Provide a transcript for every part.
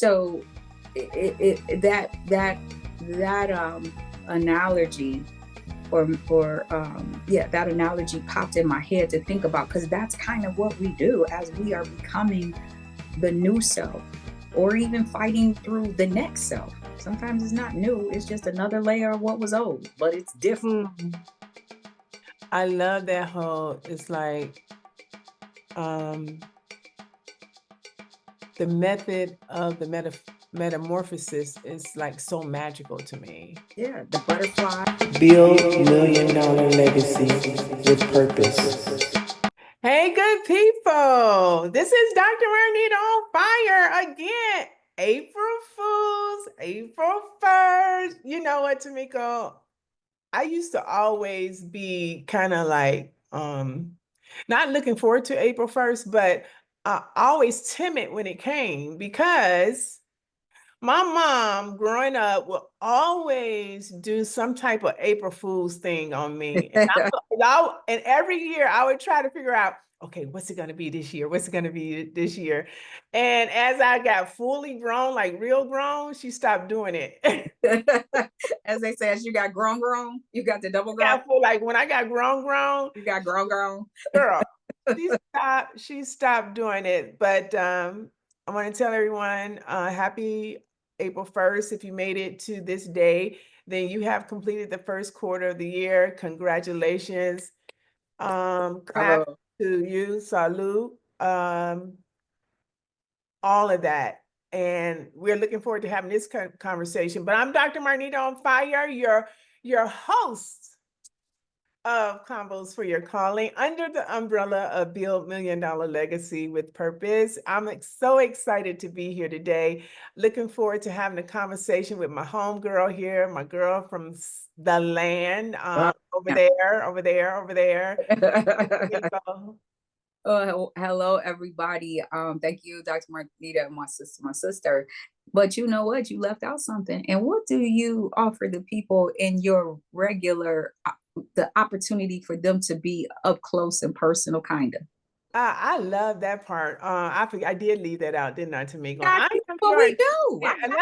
So that analogy or yeah, that analogy popped in my head to think about, because that's kind of what we do as we are becoming the new self, or even fighting through the next self. Sometimes it's not new, it's just another layer of what was old, but it's different. I love that whole, it's like the method of the metamorphosis is like so magical to me. Yeah, the butterfly. Build $1,000,000 legacy with purpose. Hey, good people. This is Dr. Marnita on fire again. April Fools, April 1st. You know what, Tamiko? I used to always be kind of like, not looking forward to April 1st, but always timid when it came, because my mom growing up would always do some type of April Fool's thing on me. And every year I would try to figure out, okay, what's it going to be this year? What's it going to be this year? And as I got fully grown, like real grown, she stopped doing it. As they say, as you got grown, you got the double grown. I feel like when I got grown, You got grown. girl, she stopped doing it. But I want to tell everyone, happy April 1st. If you made it to this day, then you have completed the first quarter of the year. Congratulations. Clap Bravo. to you, salute, all of that. And we're looking forward to having this conversation. But I'm Dr. Marnita on Fire, your host of Combos for Your Calling, under the umbrella of Build $1,000,000 Legacy with Purpose. I'm so excited to be here today. Looking forward to having a conversation with my homegirl here, my girl from the land, over there. Oh, hello, everybody. Thank you, Dr. Marnita, and my sister. But you know what? You left out something. And what do you offer the people in your regular, the opportunity for them to be up close and personal, kind of? I love that part. I did leave that out, didn't I, Tamiko? That's I am what your we do. yeah, I got, no.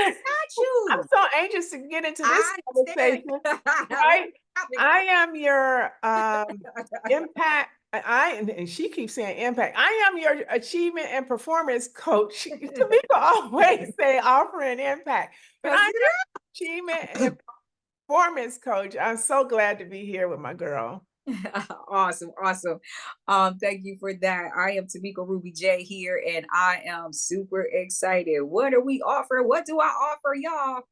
got you. I'm so anxious to get into this I conversation, understand. right? I am your impact. And she keeps saying impact. I am your achievement and performance coach. Tamiko always say offering impact, but I'm your achievement and performance coach. I'm so glad to be here with my girl. Awesome, awesome. Thank you for that. I am Tamiko Ruby J here, and I am super excited. What do we offer? What do I offer, y'all?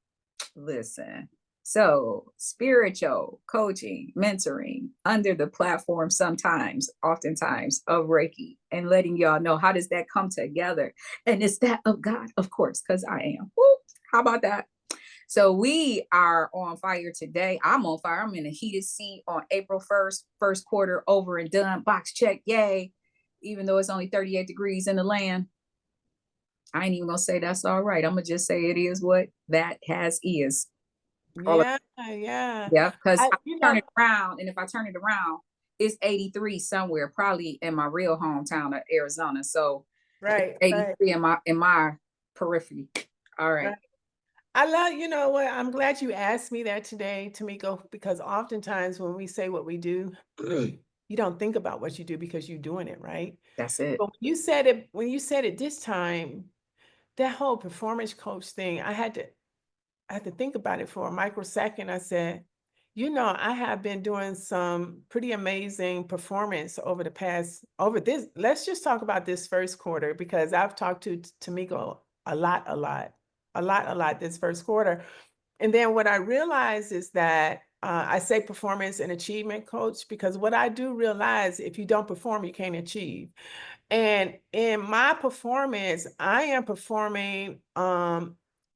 Listen. So, spiritual coaching, mentoring under the platform, sometimes, oftentimes, of Reiki, and letting y'all know how does that come together. And it's that of God, of course, because I am. Woo, how about that? So we are on fire today. I'm on fire. I'm in a heated seat on April 1st, first quarter over and done. Box check, yay. Even though it's only 38 degrees in the land. I ain't even gonna say that's all right. I'm gonna just say it is what that has is. Yeah, yeah. Yeah, because I You turn know, it around, and if I turn it around, it's 83 somewhere, probably in my real hometown of Arizona. So right, right, 83 in my periphery. All right. right. I love, you know what? I'm glad you asked me that today, Tamiko, because oftentimes when we say what we do, you don't think about what you do because you're doing it, right? That's it. But when you said it this time, that whole performance coach thing, I had to think about it for a microsecond. I said, you know, I have been doing some pretty amazing performance over this. Let's just talk about this first quarter, because I've talked to Tamiko a lot this first quarter. And then what I realized is that I say performance and achievement coach, because what I do realize, if you don't perform, you can't achieve. And in my performance, I am performing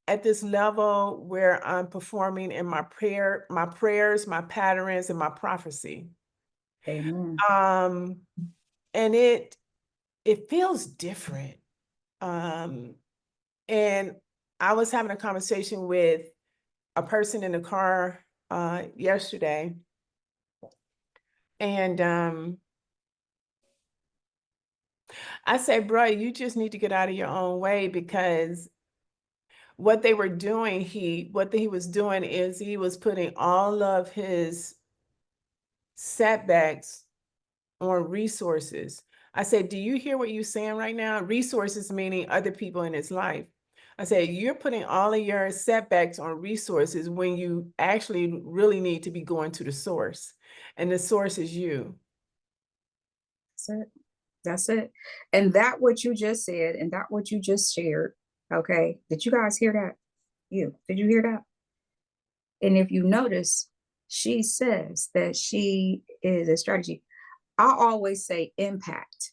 at this level where I'm performing in my prayers, my patterns, and my prophecy. Amen. Um, and it feels different. Um, and I was having a conversation with a person in the car yesterday, and I said, bro, you just need to get out of your own way, because what they were doing, what he was doing is he was putting all of his setbacks on resources. I said, do you hear what you're saying right now? Resources meaning other people in his life. I said, you're putting all of your setbacks on resources when you actually really need to be going to the source. And the source is you. That's it. That's it. And that what you just said, and that what you just shared. Okay. Did you guys hear that? Did you hear that? And if you notice, she says that she is a strategy. I always say impact.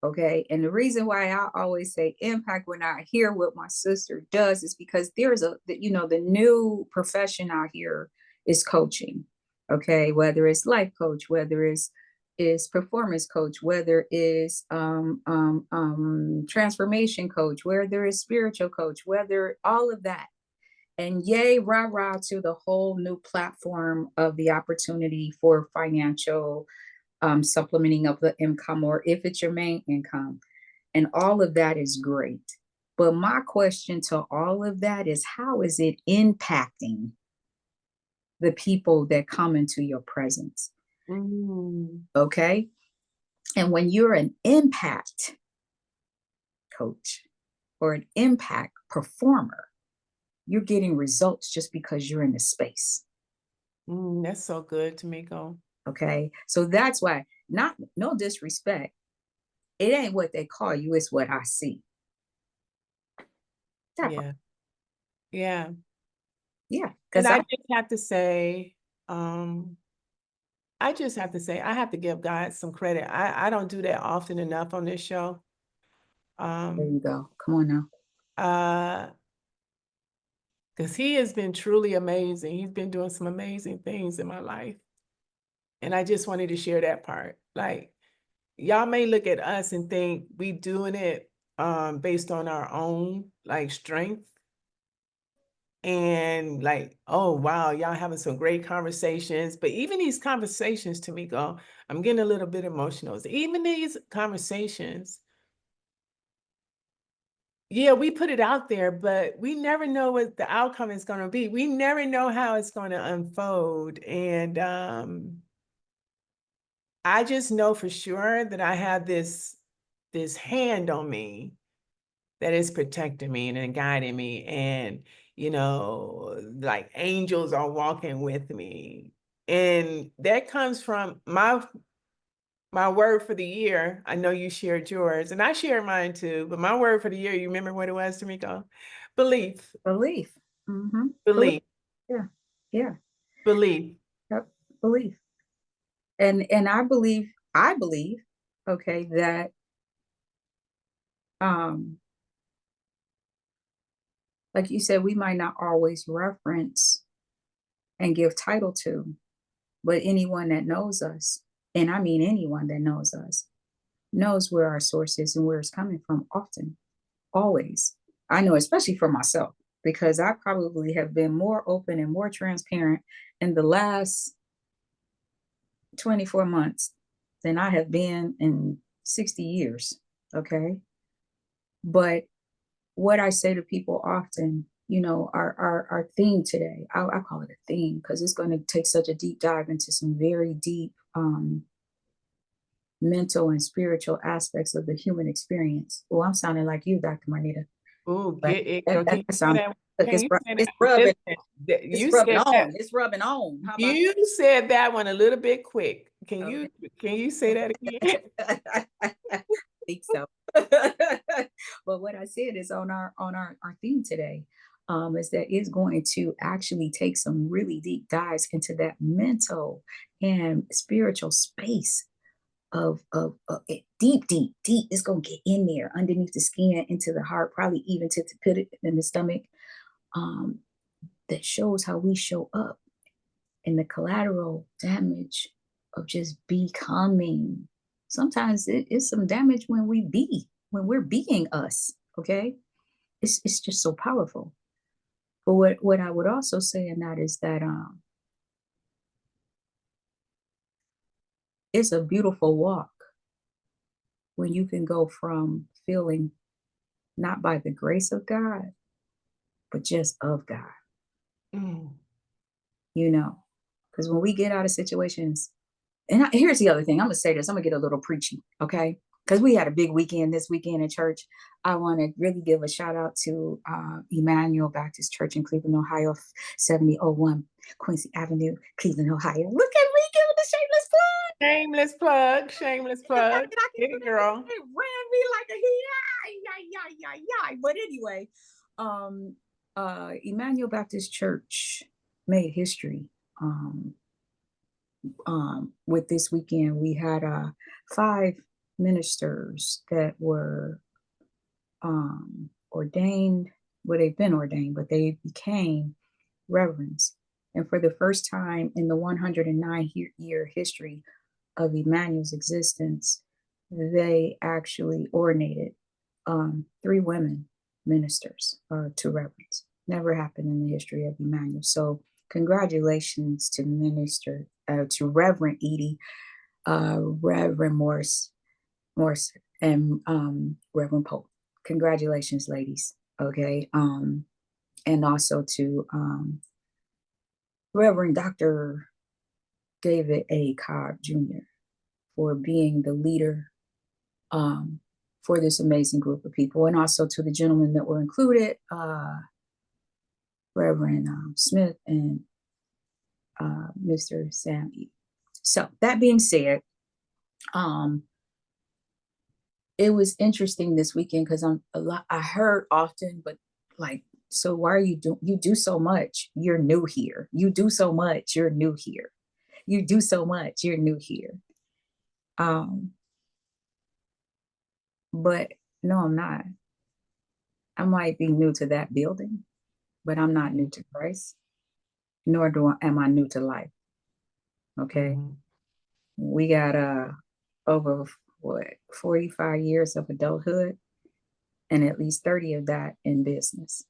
Okay. And the reason why I always say impact when I hear what my sister does is because there's the new profession out here is coaching. Okay. Whether it's life coach, whether it's performance coach, whether it's transformation coach, whether it's spiritual coach, whether all of that. And yay, rah, rah to the whole new platform of the opportunity for financial supplementing of the income, or if it's your main income. And all of that is great. But my question to all of that is, how is it impacting the people that come into your presence? Mm. Okay. And when you're an impact coach or an impact performer, you're getting results just because you're in the space. That's so good, Tamiko. Okay. So that's why, not no disrespect, it ain't what they call you, it's what I see. That Yeah. Yeah. Yeah. And Because I just have to say, I just have to say, I have to give God some credit. I don't do that often enough on this show. there you go. Come on now. Because he has been truly amazing. He's been doing some amazing things in my life. And I just wanted to share that part. Like, y'all may look at us and think we doing it based on our own like strength. And like, oh wow, y'all having some great conversations. But even these conversations, Tamiko, I'm getting a little bit emotional. Even these conversations, yeah, we put it out there, but we never know what the outcome is going to be. We never know how it's going to unfold. And I just know for sure that I have this hand on me that is protecting me and guiding me. And, like angels are walking with me. And that comes from my word for the year. I know you shared yours and I shared mine too, but my word for the year, you remember what it was, Tamiko? Belief. Belief. Mm-hmm. Belief. Yeah. Yeah. Belief. Yep. Belief. And I believe, okay, that um like you said, we might not always reference and give title to, but anyone that knows us, and I mean anyone that knows us, knows where our source is and where it's coming from often, always. I know, especially for myself, because I probably have been more open and more transparent in the last 24 months than I have been in 60 years. Okay. But what I say to people often, our theme today, I call it a theme because it's going to take such a deep dive into some very deep mental and spiritual aspects of the human experience. Oh, I'm sounding like you, Dr. Marnita. Oh, But get it, that, girl. Can that you say sounds that? look, Can you say it's that? rubbing, Listen, it's you rubbing said that. on. It's rubbing on. How about You said that one a little bit quick. Can that? you say that again? I think so. But what I said is on our theme today, is that it's going to actually take some really deep dives into that mental and spiritual space of it, deep, deep, deep. It's gonna get in there underneath the skin, into the heart, probably even to put it in the stomach. Um, that shows how we show up and the collateral damage of just becoming. Sometimes it's some damage when we're being us. Okay, it's just so powerful. But what I would also say in that is that it's a beautiful walk when you can go from feeling not by the grace of God, but just of God, Mm. you know, because when we get out of situations, and here's the other thing, I'm gonna say this, I'm gonna get a little preachy, okay? Because we had a big weekend this weekend in church. I want to really give a shout out to Emmanuel Baptist Church in Cleveland, Ohio, 7001 Quincy Avenue, Cleveland, Ohio. Look at me giving the shameless plug. Shameless plug, shameless plug. Get it, girl. It ran me like a yeah. But anyway, Emmanuel Baptist Church made history. With this weekend, we had 5 ministers that were ordained. Well, they've been ordained, but they became reverends. And for the first time in the 109-year history of Emmanuel's existence, they actually ordinated 3 women ministers to reverends. Never happened in the history of Emmanuel. So congratulations to Reverend Edie, Reverend Morse, and Reverend Pope. Congratulations, ladies. Okay. And also to Reverend Dr. David A. Cobb Jr. for being the leader for this amazing group of people, and also to the gentlemen that were included, Reverend Smith and Mr. Sam E. So that being said, it was interesting this weekend because I heard often, but like, so why are you do so much, you're new here. You do so much, you're new here. You do so much, you're new here. But no, I'm not. I might be new to that building, but I'm not new to Christ, nor am I new to life. Okay. Mhm. We got over what 45 years of adulthood and at least 30 of that in business.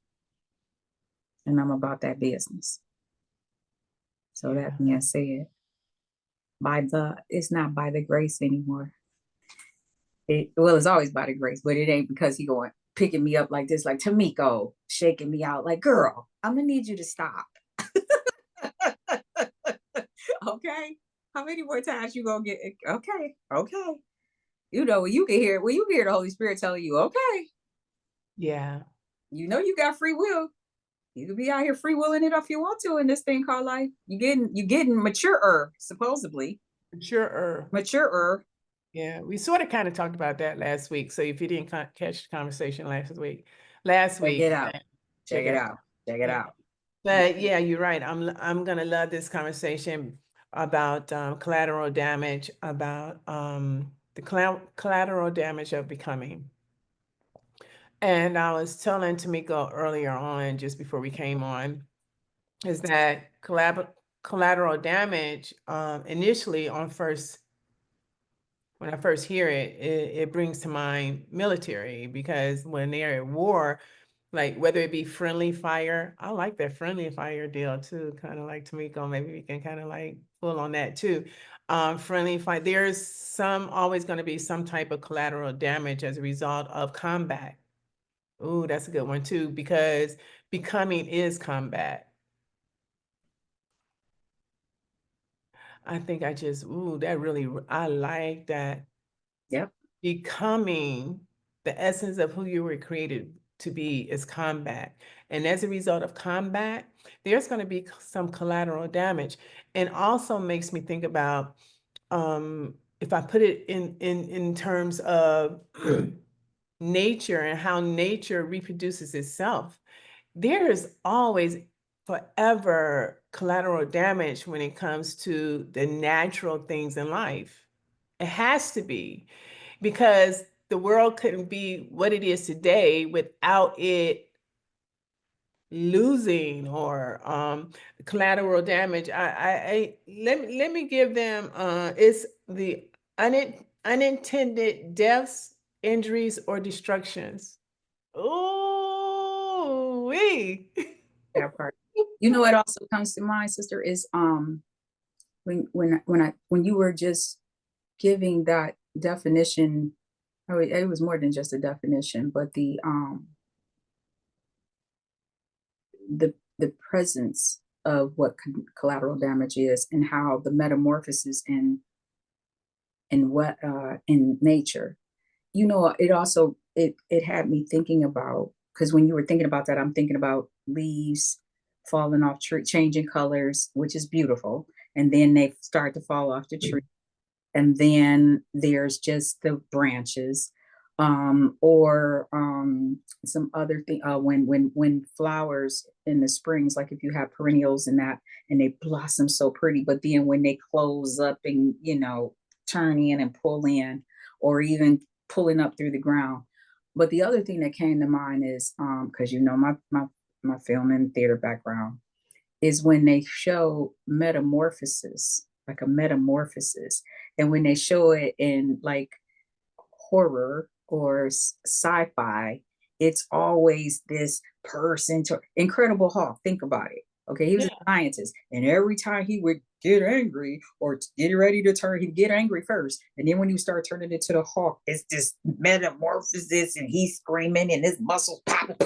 And I'm about that business. So Yeah. that being said, it's not by the grace anymore. It's always by the grace, but it ain't because he going picking me up like this, like Tamiko, shaking me out, like, girl, I'm gonna need you to stop. Okay. How many more times you gonna get okay. You know, when you hear the Holy Spirit telling you, okay, Yeah. you know you got free will. You could be out here free willing it if you want to in this thing called life. You getting maturer, supposedly. Sure. Maturer. Yeah, we sort of kind of talked about that last week. So if you didn't catch the conversation last week, Check it out. check Check it it out. out. Check it Yeah. out. But yeah, you're right. I'm gonna love this conversation about collateral damage, about the collateral damage of becoming. And I was telling Tamiko earlier on, just before we came on, is that collateral damage initially when I first hear it brings to mind military, because when they're at war, like whether it be friendly fire, I like that friendly fire deal too, kind of like Tamiko. Maybe we can kind of like pull on that too. Friendly fire, there's always going to be some type of collateral damage as a result of combat. Ooh, that's a good one too, because becoming is combat. I think I like that. Yep. Becoming, the essence of who you were created to be, is combat. And as a result of combat, there's going to be some collateral damage. And also makes me think about, if I put it in terms of nature and how nature reproduces itself, there is always forever collateral damage when it comes to the natural things in life. It has to be, because the world couldn't be what it is today without it losing or collateral damage. Let me give them it's the unintended deaths, injuries, or destructions. Oh, we. That part. You know what also comes to mind, sister, is when you were just giving that definition, it was more than just a definition, but the presence of what collateral damage is and how the metamorphosis in what in nature. You know, it also it had me thinking about, because when you were thinking about that, I'm thinking about leaves falling off tree, changing colors, which is beautiful, and then they start to fall off the tree, and then there's just the branches, or some other thing, when flowers in the springs, like if you have perennials and that, and they blossom so pretty, but then when they close up and, you know, turn in and pull in, or even pulling up through the ground. But the other thing that came to mind is, because you know my film and theater background, is when they show metamorphosis, like a metamorphosis. And when they show it in like horror or sci-fi, it's always this person to Incredible Hulk. Think about it. Okay, he was Yeah. a scientist, and every time he would get angry or get ready to turn, he'd get angry first, and then when you start turning into the Hulk, it's this metamorphosis, and he's screaming, and his muscles pop.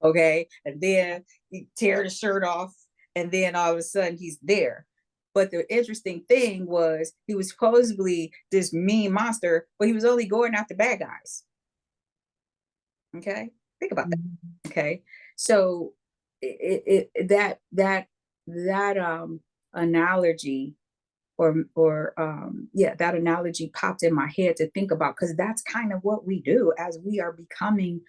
Okay, and then he tear the shirt off, and then all of a sudden he's there. But the interesting thing was he was supposedly this mean monster, but he was only going after bad guys. Okay, think about that. Mhm. Okay, so that analogy, or yeah, that analogy popped in my head to think about, because that's kind of what we do as we are becoming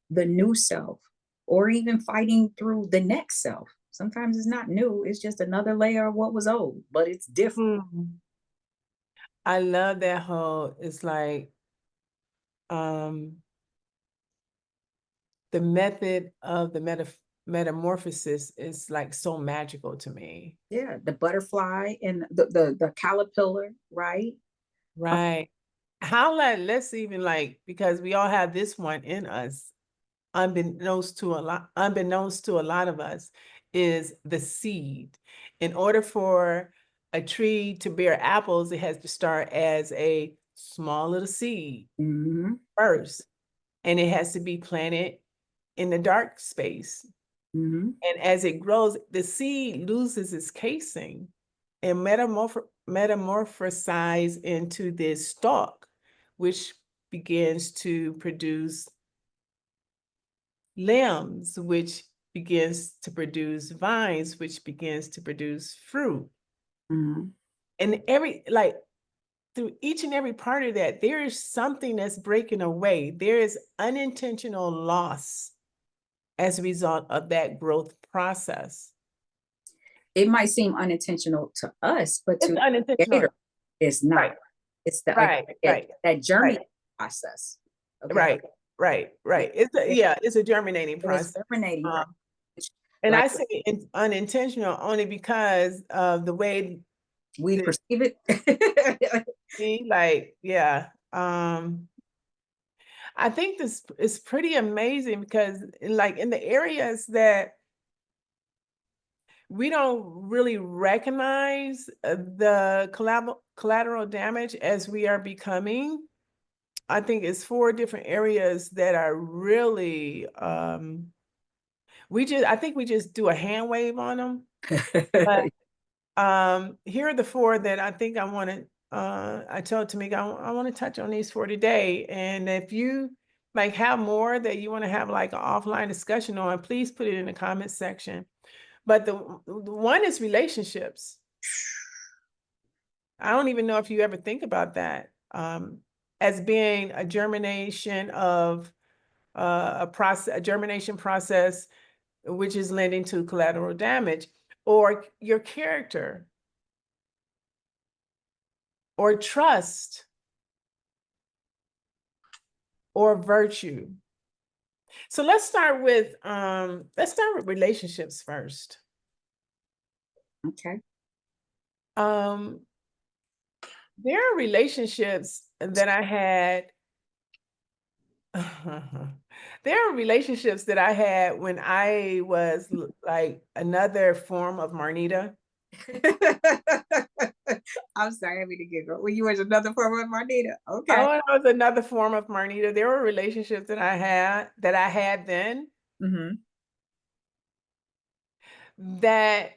the new self, or even fighting through the next self. Sometimes it's not new, it's just another layer of what was old, but it's different. Mhm. I love that whole, it's like, um, the method of the metamorphosis is like so magical to me. Yeah, the butterfly and the caterpillar, right? Uh, Right. How like let's even like because we all have this one in us, unbeknownst to a lot of us, is the seed. In order for a tree to bear apples, it has to start as a small little seed mhm, first, and it has to be planted in the dark space. mhm, And as it grows, the seed loses its casing and metamorphosize into this stalk, which begins to produce limbs, which begins to produce vines, which begins to produce fruit. mhm. And like through each and every part of that, there is something that's breaking away. There is unintentional loss as a result of that growth process. It might seem unintentional to us, but It's to the unintentional. creator, it's not. Right, It's the right, right, that right, germinating process. Okay, right, right, it, right. it, It's a germinating it is process. germinating, right? Um, Which, and like I say it's unintentional only because of the way we that perceive it. we like, yeah. I think this is pretty amazing because like in the areas that we don't really recognize the collateral damage as we are becoming. I think it's 4 different areas that are really, I think we just do a hand wave on them. But here are the 4 that I think I want to, I told Tamika, I want to touch on these 4 today. And if you like have more that you want to have like an offline discussion on, please put it in the comments section. But the one is relationships. I don't even know if you ever think about that as being a germination of a germination process, which is lending to collateral damage, or your character, or trust, or virtue. So let's start with relationships first. Okay. Um, there are relationships that I had. There are relationships that I had when I was like another form of Marnita. I'm sorry, I mean to giggle. When you was another form of Marnita. Okay. I was another form of Marnita. There were relationships that I had then Hmm. that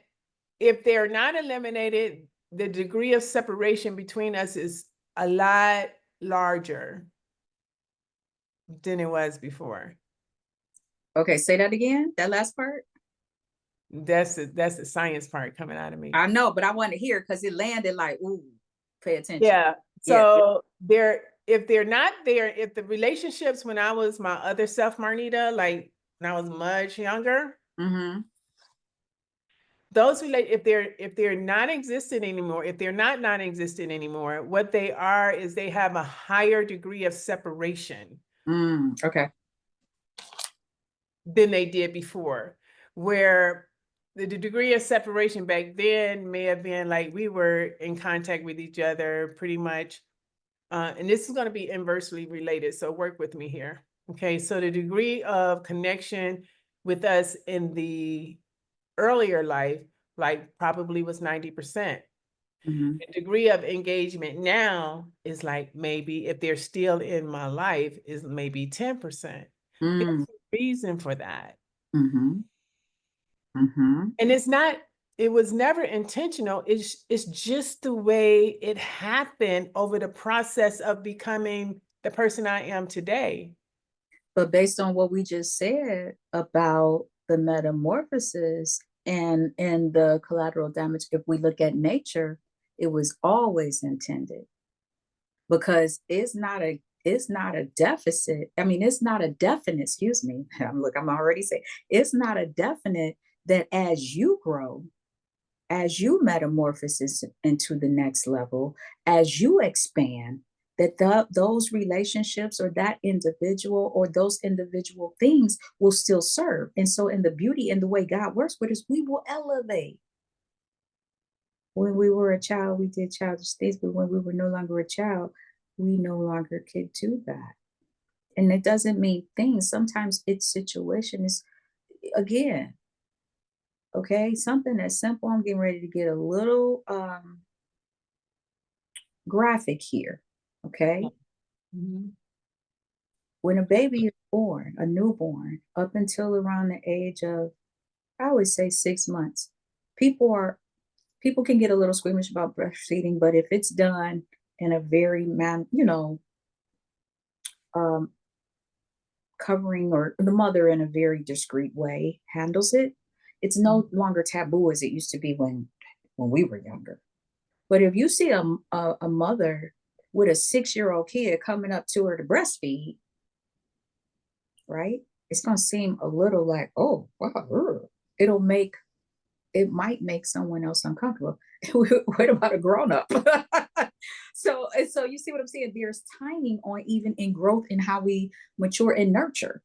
if they're not eliminated, the degree of separation between us is a lot larger than it was before. Okay, say that again, that last part. That's the science part coming out of me. I know, but I want to hear because it landed like, ooh, pay attention. Yeah. Yeah. So if they're not there, if the relationships when I was my other self, Marnita, like when I was much younger, Mm-hmm. those if they're not existent anymore, if they're not non-existent anymore, what they are is they have a higher degree of separation Okay. than they did before, where the degree of separation back then may have been like we were in contact with each other pretty much. And this is going to be inversely related, so work with me here. Okay, so the degree of connection with us in the earlier life, like probably was 90%. Mm-hmm. The degree of engagement now is like maybe if they're still in my life is maybe 10%. There's a reason for that. Mm-hmm. Mm-hmm. And it was never intentional. It's just the way it happened over the process of becoming the person I am today. But based on what we just said about the metamorphosis and the collateral damage, if we look at nature, it was always intended because it's not a deficit. I mean, it's not a definite, excuse me. Look, I'm already saying it's not a definite that as you grow, as you metamorphosis into the next level, as you expand, that those relationships or that individual or those individual things will still serve. And so, in the beauty and the way God works with us, we will elevate. When we were a child, we did childish things, but when we were no longer a child, we no longer could do that. And it doesn't mean things. Sometimes it's situation is again, okay, something that's simple. I'm getting ready to get a little graphic here. Okay. Mhm. When a baby is born, a newborn, up until around the age of, I would say 6 months, people are people can get a little squeamish about breastfeeding, but if it's done in a very um, covering or the mother in a very discreet way handles it, it's no longer taboo as it used to be when we were younger. But if you see a mother with a 6-year-old kid coming up to her to breastfeed, right? It's going to seem a little like, oh, wow, it'll make it might make someone else uncomfortable. What about a grown up? So you see what I'm saying? There's timing on even in growth and how we mature and nurture,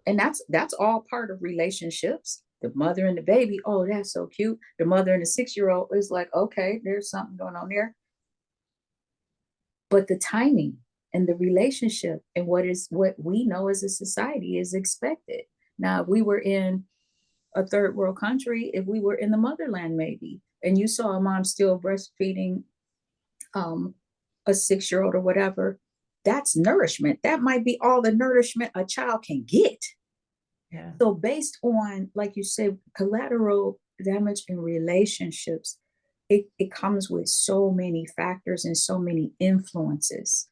and that's all part of relationships. The mother and the baby, oh, that's so cute. The mother and the 6-year-old is like, okay, there's something going on there. But the timing and the relationship and what we know as a society is expected. Now, if we were in a third world country, if we were in the motherland, maybe, and you saw a mom still breastfeeding um, a 6-year-old or whatever, that's nourishment. That might be all the nourishment a child can get. Yeah. So, based on, like you said, collateral damage in relationships, it comes with so many factors and so many influences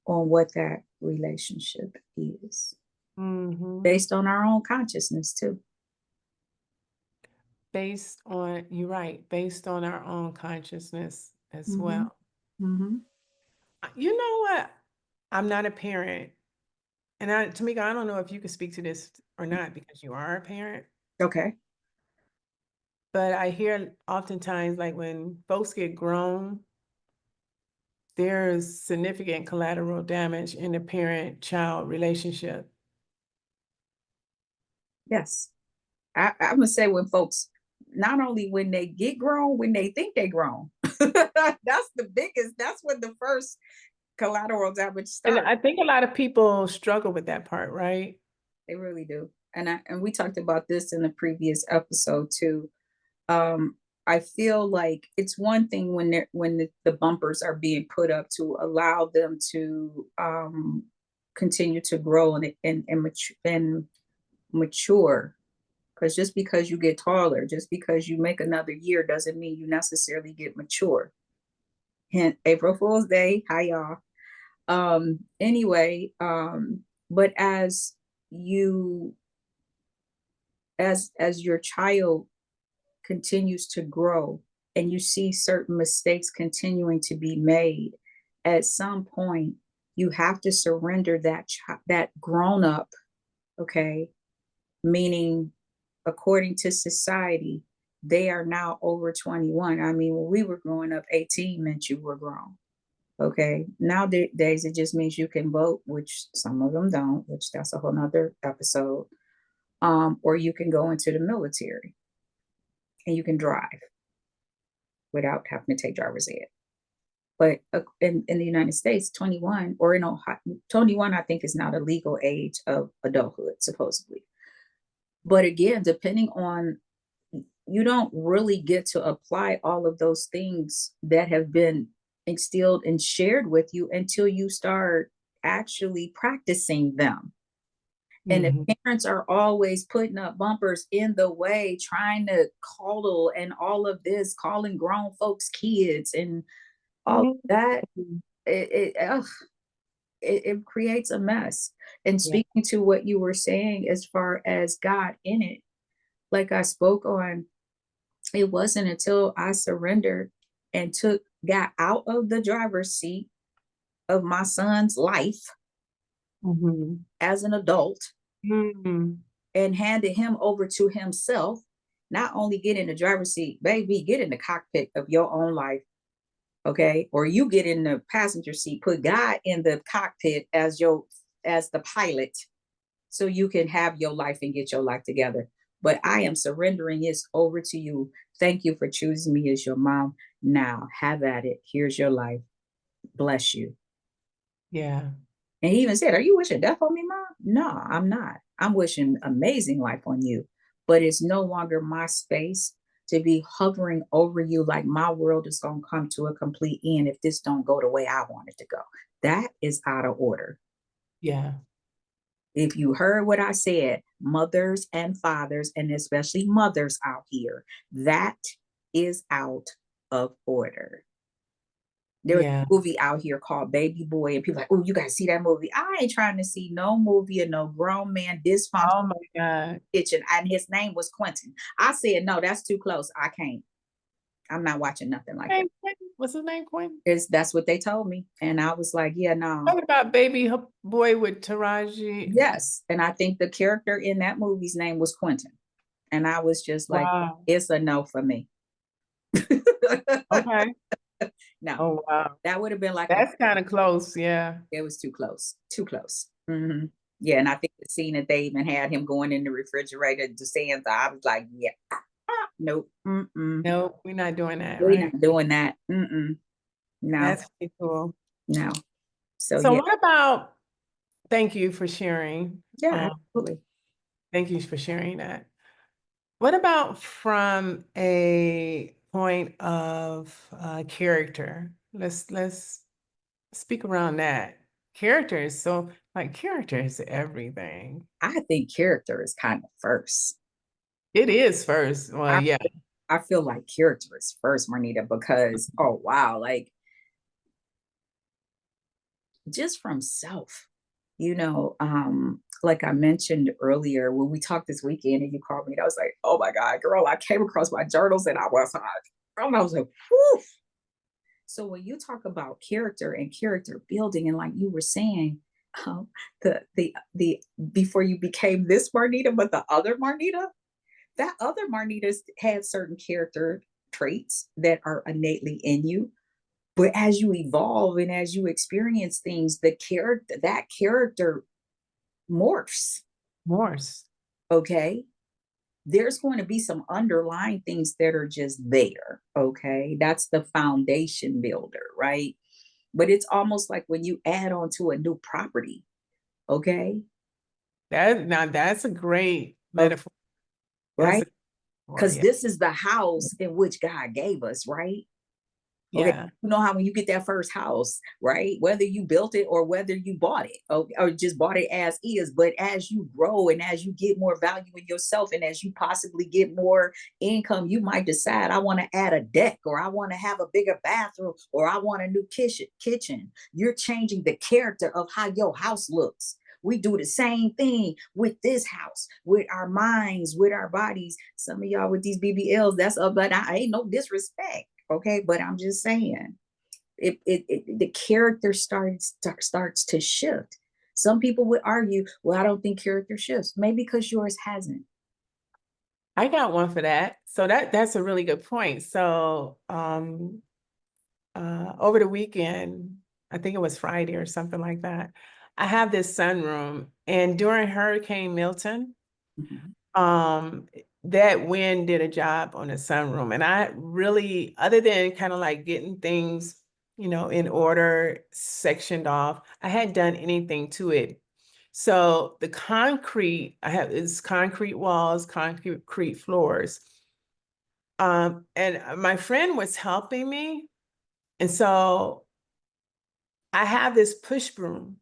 on what that relationship is, Mhm. based on our own consciousness, too. You're right, based on our own consciousness as Mm-hmm. well. Mm-hmm. You know what? I'm not a parent. And Tamika, I don't know if you could speak to this or not because you are a parent, Okay. but I hear oftentimes like when folks get grown, there's significant collateral damage in the parent-child relationship. Yes. I'm gonna say when folks, not only when they get grown, when they think they grown. That's the biggest, that's when the first collateral damage And starts. I think a lot of people struggle with that part, right? They really do. And we talked about this in the previous episode too. Um, I feel like it's one thing when the bumpers are being put up to allow them to continue to grow and mature Because just because you get taller, just because you make another year doesn't mean you necessarily get mature. Hint, April Fool's Day. Hi, y'all. Anyway, but you as your child continues to grow and you see certain mistakes continuing to be made, at some point you have to surrender that grown up, okay, meaning according to society they are now over 21. I mean, when we were growing up, 18 meant you were grown. Okay, nowadays it just means you can vote, which some of them don't, which that's a whole nother episode. Or you can go into the military and you can drive without having to take driver's ed. But in the United States, 21 or in Ohio, 21, I think is not a legal age of adulthood, supposedly. But again, depending on, you don't really get to apply all of those things that have been instilled and shared with you until you start actually practicing them. And Mhm. the parents are always putting up bumpers in the way, trying to coddle and all of this, calling grown folks kids and all of that. Mhm. It creates a mess. And Yeah. speaking to what you were saying as far as God in it, like I spoke on, it wasn't until I surrendered and got out of the driver's seat of my son's life Mhm. as an adult Mhm. and handed him over to himself. Not only get in the driver's seat, baby, get in the cockpit of your own life, okay? Or you get in the passenger seat, put God in the cockpit as the pilot, so you can have your life and get your life together. But I am surrendering this over to you. Thank you for choosing me as your mom. Now have at it. Here's your life. Bless you. Yeah. And he even said, are you wishing death on me, Mom? No, I'm not. I'm wishing amazing life on you. But it's no longer my space to be hovering over you like my world is going to come to a complete end if this don't go the way I want it to go. That is out of order. Yeah. If you heard what I said, mothers and fathers, and especially mothers out here, that is out of order. There's Yeah. a movie out here called Baby Boy, and people are like, oh, you gotta see that movie. I ain't trying to see no movie of no grown man dysfunction Oh my God. kitchen. And his name was Quentin. I said, no, that's too close. I can't. I'm not watching nothing like that. Name Quentin? What's his name, Quentin? That's what they told me. And I was like, yeah, no. Talking about Baby Boy with Taraji. Yes. And I think the character in that movie's name was Quentin. And I was just like, Wow. it's a no for me. Okay. No, Oh wow. that would have been like That's kind of close. Yeah. it was too close, too close. Yeah, and I think the scene that they even had him going in the refrigerator to stand, I was like, yeah, nope, No, we're not doing that, we're right? not doing that. No, That's pretty cool. no. So So yeah, what about, thank you for sharing. yeah, absolutely. Thank you for sharing that. What about from a point of character? Let's speak around that. Character is so, like, character is everything. I think character is kind of first. It is first. Well, I yeah. I feel like character is first, Marnita, because oh wow, like just from self, like I mentioned earlier when we talked this weekend and you called me, and I was like, oh my God, girl, I came across my journals and I was like, whew. So when you talk about character and character building, and like you were saying, um, the before you became this Marnita, but the other Marnita, that other Marnita had certain character traits that are innately in you. But as you evolve and as you experience things, that character morphs. Morse. Okay. There's going to be some underlying things that are just there. Okay. That's the foundation builder, right? But it's almost like when you add on to a new property. Okay. That's a great Okay, metaphor. That's right. a metaphor, Because yeah. this is the house in which God gave us, right? Okay. Yeah. You know how when you get that first house, right? Whether you built it or whether you bought it, or just bought it as is, but as you grow and as you get more value in yourself and as you possibly get more income, you might decide I want to add a deck or I want to have a bigger bathroom or I want a new kitchen. You're changing the character of how your house looks. We do the same thing with this house, with our minds, with our bodies. Some of y'all with these BBLs, that's up, but I ain't no disrespect. Okay, but I'm just saying, the character starts to shift. Some people would argue, well, I don't think character shifts. Maybe because yours hasn't. I got one for that. So that's a really good point. So over the weekend, I think it was Friday or something like that, I have this sunroom, and during Hurricane Milton, Mhm. that wind did a job on the sunroom. And I really, other than kind of like getting things, in order, sectioned off, I hadn't done anything to it. So the concrete, I have is concrete walls, concrete floors. And my friend was helping me. And so I have this push broom,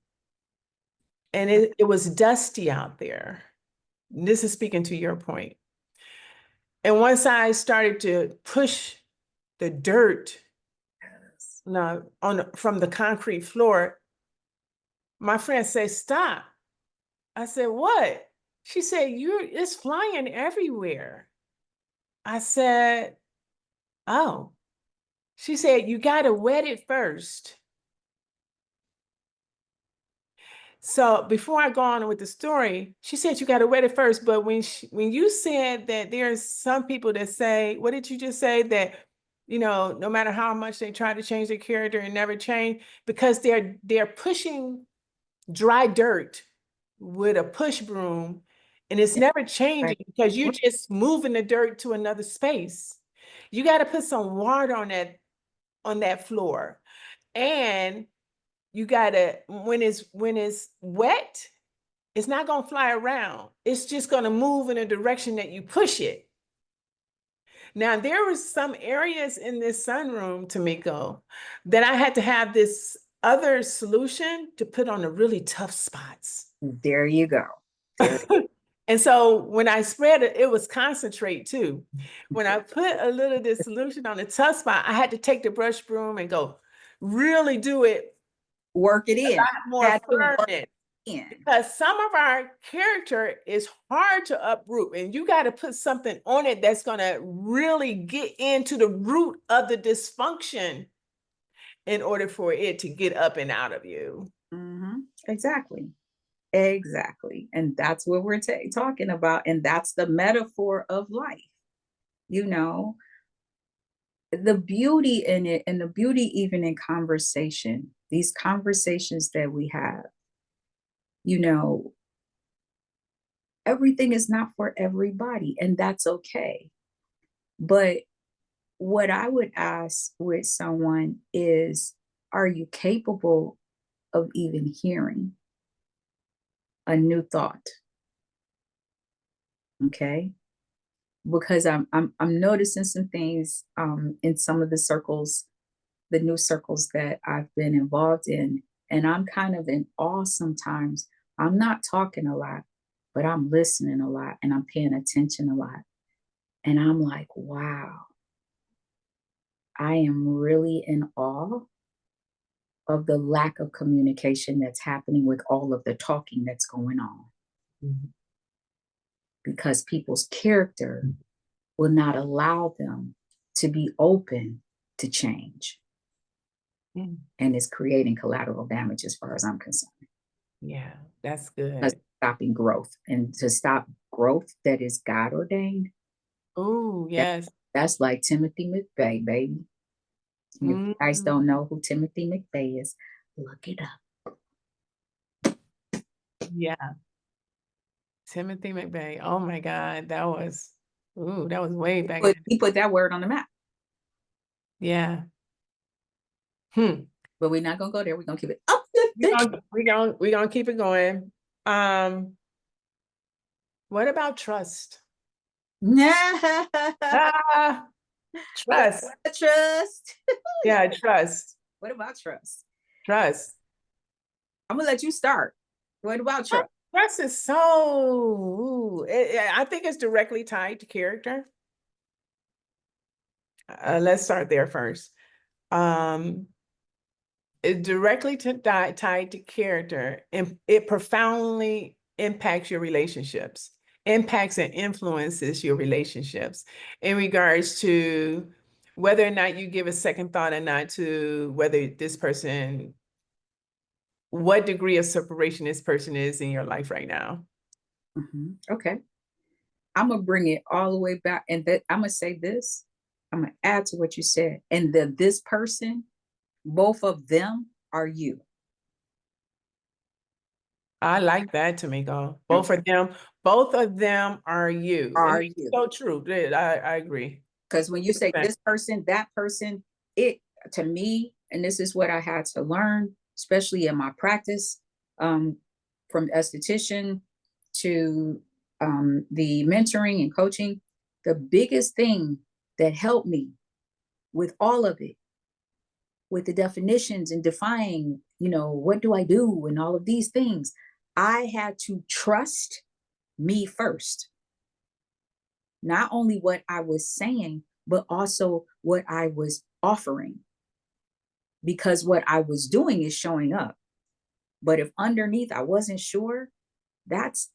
and it was dusty out there. This is speaking to your point. And once I started to push the dirt from the concrete floor, my friend said, "Stop." I said, "What?" She said, it's flying everywhere." I said, "Oh." She said, "You got to wet it first." So before I go on with the story, she said you got to wet it first. But when you said that there's some people that say, what did you just say? That, no matter how much they try to change their character and never change, because they're pushing dry dirt with a push broom, and it's never changing Right. because you're just moving the dirt to another space. You got to put some water on that floor. And you gotta, when it's wet, it's not gonna fly around. It's just gonna move in a direction that you push it. Now, there were some areas in this sunroom, Tamiko, that I had to have this other solution to put on the really tough spots. There you go. There. And so when I spread it, it was concentrate too. When I put a little of this solution on the tough spot, I had to take the brush broom and go really do it Work it in. more Had to work firmness. in. Because some of our character is hard to uproot, and you got to put something on it that's going to really get into the root of the dysfunction in order for it to get up and out of you. Mhm. Exactly. Exactly. And that's what we're talking about. And that's the metaphor of life. You know, the beauty in it and the beauty even in conversation, these conversations that we have, you know, everything is not for everybody, and that's okay. But what I would ask with someone is, are you capable of even hearing a new thought? Okay. Because I'm noticing some things in some of the circles, the new circles that I've been involved in, and I'm kind of in awe sometimes. I'm not talking a lot, but I'm listening a lot and I'm paying attention a lot. And I'm like, wow, I am really in awe of the lack of communication that's happening with all of the talking that's going on. Mhm. Because people's character will not allow them to be open to change. Mm. And it's creating collateral damage as far as I'm concerned. Yeah, that's Us good. stopping growth and to stop growth that is God ordained. Oh, That, yes. that's like Timothy McVeigh, baby. If you guys Mm, don't know who Timothy McVeigh is, look it up. yeah, Timothy McVeigh. Oh my God, that was way back in But the day. he put that word on the map. Yeah. Hmm. But we're not gonna go there. We're gonna keep it We gonna keep it going. Um, what about trust? up. Ah, Trust. Trust. Yeah, trust. What about trust? Trust. I'm gonna let you start. What about trust? Trust is so, I think it's directly tied to character. Let's start there first. It directly tied to character, and it profoundly impacts your relationships, impacts and influences your relationships in regards to whether or not you give a second thought or not to whether this person, what degree of separation this person is in your life right now. Okay. I'm gonna bring it all the way back, and that I'm gonna say this. I'm gonna add to what you said, and this person, both of them are you. I like that, Tamiko. Both of them are you. And Are it's you? so true. I agree. Because when you say this person, that person, it to me, and this is what I had to learn, especially in my practice, from esthetician to the mentoring and coaching, the biggest thing that helped me with all of it, with the definitions and defining, what do I do and all of these things, I had to trust me first. Not only what I was saying, but also what I was offering. Because what I was doing is showing up. But if underneath I wasn't sure, that's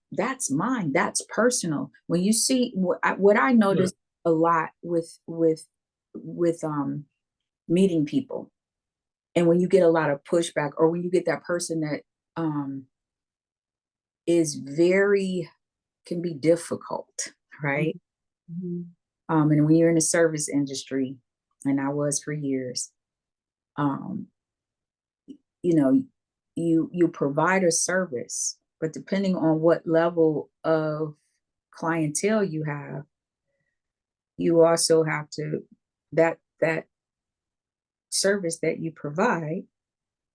mine. That's personal. When you see what I noticed a lot with meeting people, and when you get a lot of pushback, or when you get that person that is very can be difficult, right? Mm-hmm. And when you're in the service industry, and I was for years, um, you provide a service, but depending on what level of clientele you have, you also have to that service that you provide,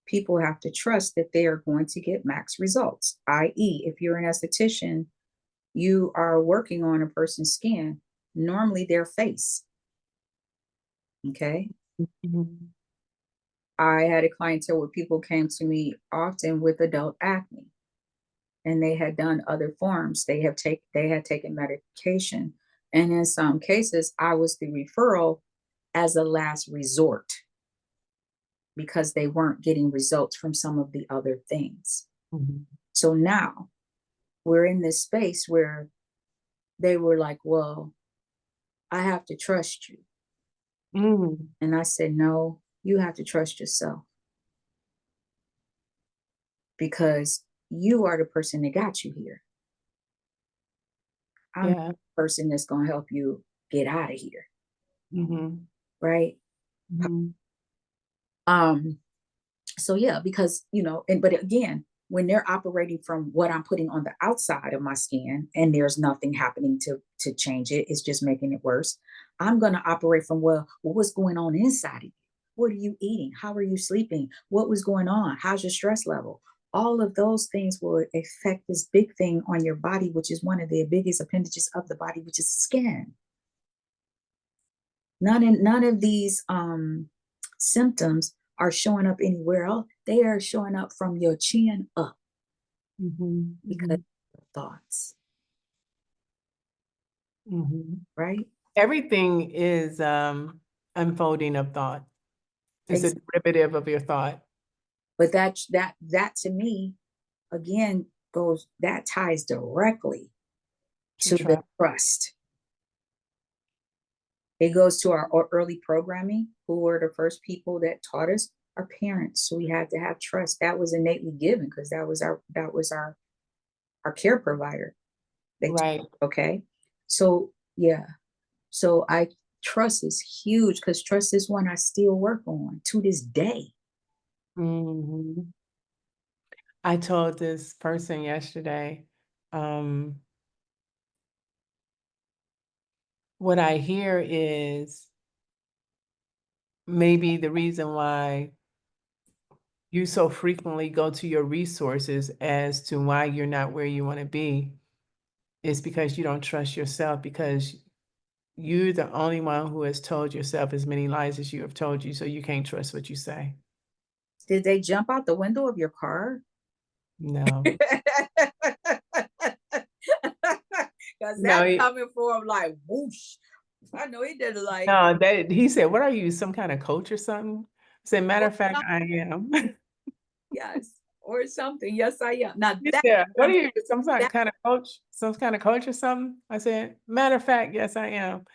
people have to trust that they are going to get max results. I.e., if you're an esthetician, you are working on a person's skin, normally their face. Okay. Mm-hmm. I had a clientele where people came to me often with adult acne, and they had done other forms. They had taken medication. And in some cases, I was the referral as a last resort because they weren't getting results from some of the other things. Mm-hmm. So now we're in this space where they were like, well, I have to trust you. Mm-hmm. And I said, no, you have to trust yourself, because you are the person that got you here. I'm the person that's going to help you get out of here. Mm-hmm. Right. Mm-hmm. So yeah, because, but again, when they're operating from what I'm putting on the outside of my skin, and there's nothing happening to change it, it's just making it worse. I'm going to operate from, well, what's going on inside of you? What are you eating? How are you sleeping? What was going on? How's your stress level? All of those things will affect this big thing on your body, which is one of the biggest appendages of the body, which is skin. None of these symptoms are showing up anywhere else. They are showing up from your chin up. Mm-hmm. Because of thoughts. Mm-hmm. Right? Everything is unfolding of thought. It's a derivative of your thought. But that to me, again, that ties directly to the trust. It goes to our early programming. Who were the first people that taught us? Our parents. So we had to have trust. That was innately given, because that was our care provider. Right. Okay. So yeah. So trust is huge, because trust is one I still work on to this day. Mm-hmm. I told this person yesterday, what I hear is maybe the reason why you so frequently go to your resources as to why you're not where you want to be is because you don't trust yourself, because you're the only one who has told yourself as many lies as you have told you, so you can't trust what you say. Did they jump out the window of your car? No. Because No, that's coming from like whoosh. I know he did it like no, he said, what are you, some kind of coach or something? I said, matter or of fact, something. I am. Yes, or something. Yes, I am. Now He that said, what are comes you, some that kind of coach? Some kind of coach or something? I said, matter of fact, yes, I am.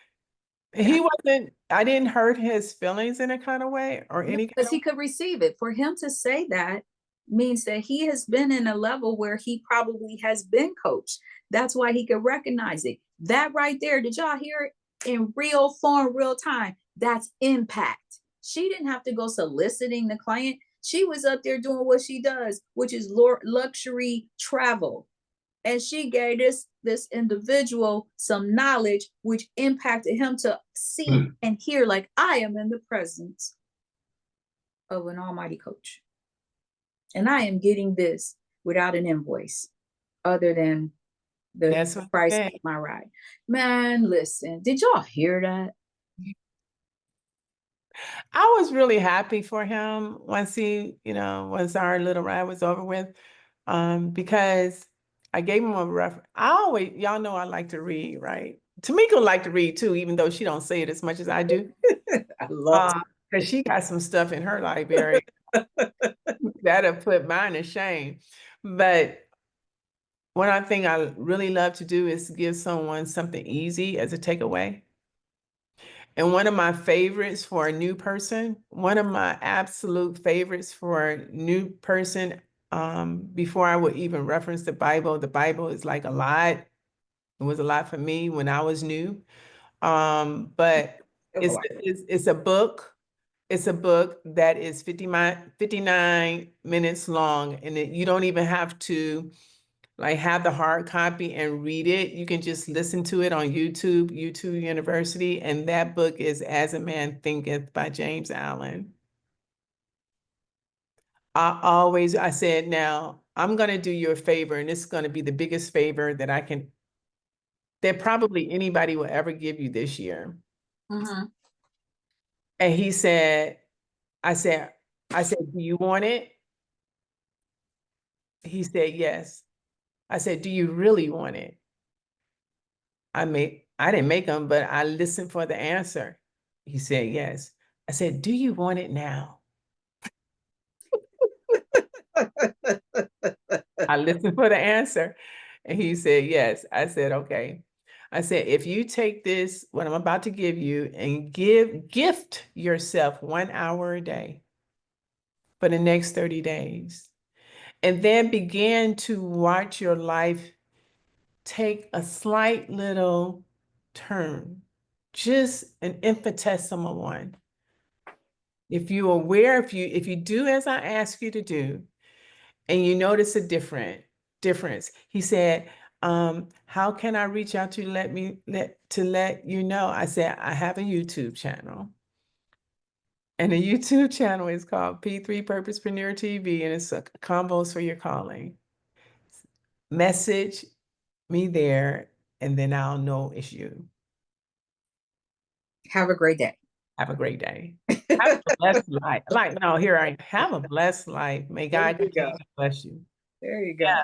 yeah, He wasn't, I didn't hurt his feelings in a kind of way or no, any kind because of he could receive it. For him to say that means that he has been in a level where he probably has been coached. That's why he could recognize it. That right there, did y'all hear it in real form, real time? That's impact. She didn't have to go soliciting the client. She was up there doing what she does, which is luxury travel. And she gave this individual some knowledge which impacted him to see and hear like I am in the presence of an almighty coach, and I am getting this without an invoice other than the That's what he price said. of my ride. Man, listen, did y'all hear that? I was really happy for him once once our little ride was over with, because I gave him a reference. Y'all know I like to read, right? Tamiko like to read too, even though she don't say it as much as I do. I love Because she got some stuff in her library that'll put mine to shame. But one thing I really love to do is give someone something easy as a takeaway. And one of my favorites for a new person, one of my absolute favorites for a new person, before I would even reference the Bible is like a lot. It was a lot for me when I was new. But it. it's a book. It's a book that is 59 minutes long, and you don't even have to like have the hard copy and read it. You can just listen to it on YouTube University. And that book is As a Man Thinketh by James Allen. I said, now I'm going to do you a favor, and this is going to be the biggest favor that probably anybody will ever give you this year. Mm-hmm. And he said, I said, do you want it? He said, yes. I said, do you really want it? I didn't make them, but I listened for the answer. He said, yes. I said, do you want it now? I listened for the answer. And he said, yes. I said, okay. I said, if you take this, what I'm about to give you, and gift yourself 1 hour a day for the next 30 days, and then begin to watch your life take a slight little turn, just an infinitesimal one. If you're aware, if you do as I ask you to do, and you notice a difference, he said, how can I reach out to let you know? I said, I have a YouTube channel. And the YouTube channel is called P3 Purposepreneur TV, and it's a combos for your calling. Message me there, and then I'll know it's you. Have a great day. Have a great day. Have a blessed life. Like, no, here I am. Have a blessed life. May God continue to bless you. There you go. Yeah.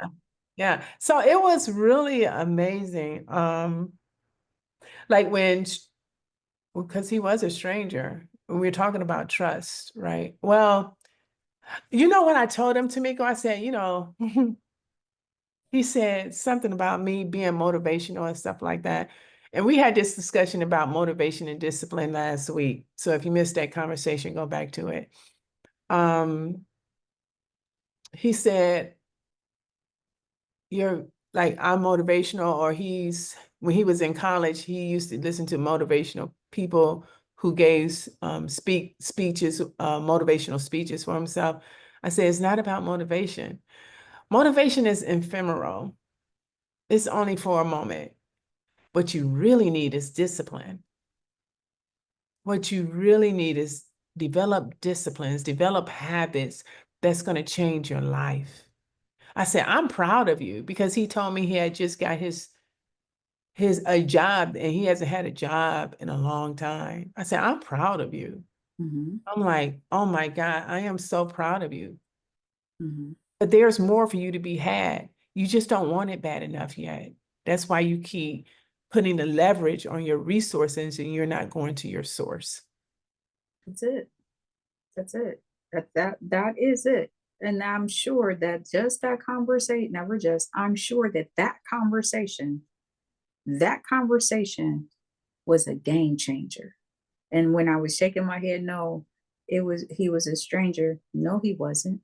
Yeah. So it was really amazing. Like because he was a stranger, when we were talking about trust, right? Well, when I told him, Tamiko, I said, he said something about me being motivational and stuff like that. And we had this discussion about motivation and discipline last week. So if you missed that conversation, go back to it. He said, you're like, I'm motivational, or when he was in college, he used to listen to motivational people who gave speeches, motivational speeches for himself. I said, it's not about motivation. Motivation is ephemeral. It's only for a moment. What you really need is discipline. What you really need is develop disciplines, develop habits that's going to change your life. I said, I'm proud of you, because he told me he had just got his a job, and he hasn't had a job in a long time. I said, I'm proud of you. Mm-hmm. I'm like, oh my God, I am so proud of you. Mm-hmm. But there's more for you to be had. You just don't want it bad enough yet. That's why you keep putting the leverage on your resources and you're not going to your source. That's it. That's it. That is it. And I'm sure that just that conversation, never just, I'm sure that that conversation was a game changer. And when I was shaking my head, no, he was a stranger. No, he wasn't.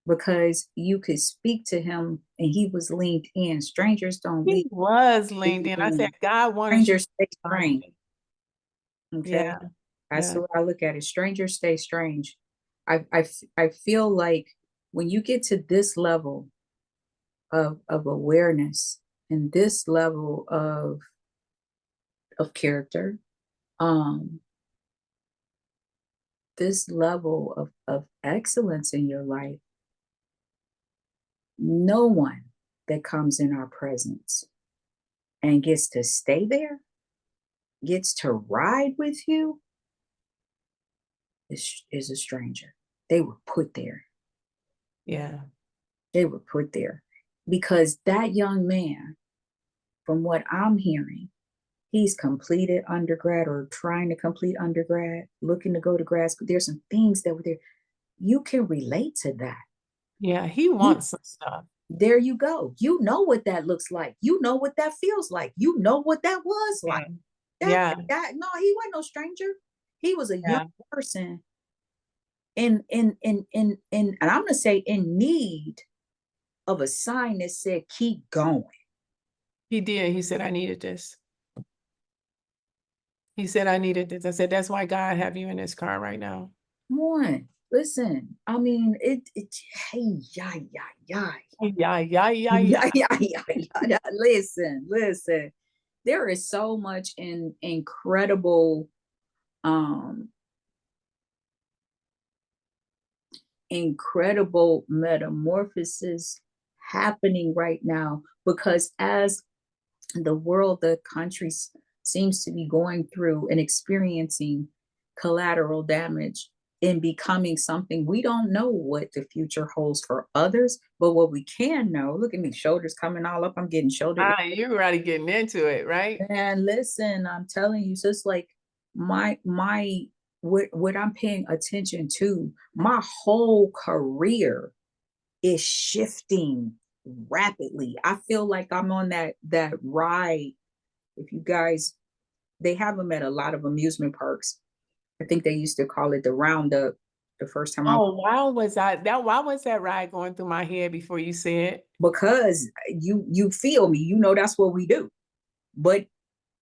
Because you could speak to him and he was leaned in. Strangers don't He leave was leaned in. I said, in. God wanted you Strangers to stay find strange. me. Okay. Yeah, That's yeah, the way I look at it. Strangers stay strange. I feel like when you get to this level of awareness and this level of character, um, this level of excellence in your life, no one that comes in our presence and gets to stay there, gets to ride with you, is a stranger. They were put there. yeah. They were put there because that young man, from what I'm hearing, he's completed undergrad or trying to complete undergrad, looking to go to grad school. There's some things that were there. You can relate to that. Yeah, he You wants some stuff. there you go. You know what that looks like. You know what that feels like. You know what that was like. Yeah, That yeah, that no, he wasn't no stranger. He was a young yeah. person in and I'm gonna say in need of a sign that said keep going. He did. He said, I needed this. He said, I needed this. I said, that's why God have you in this car right now. Come on. Listen, I mean, hey, yeah, yeah, yeah. Yeah, yeah, yeah, yeah. Yeah, yeah, yeah, yeah. Listen. There is so much um, incredible metamorphosis happening right now because as the country seems to be going through and experiencing collateral damage in becoming something we don't know what the future holds for others, but what we can know, look at me, shoulders coming all up, I'm getting shoulder. Ah, you're already getting into it, right? And listen, I'm telling you, just like my what I'm paying attention to, my whole career is shifting rapidly. I feel like I'm on that ride. If you guys, they have them at a lot of amusement parks. I think they used to call it the roundup the first time I Oh, why was that ride going through my head before you said? because you feel me, you know that's what we do. But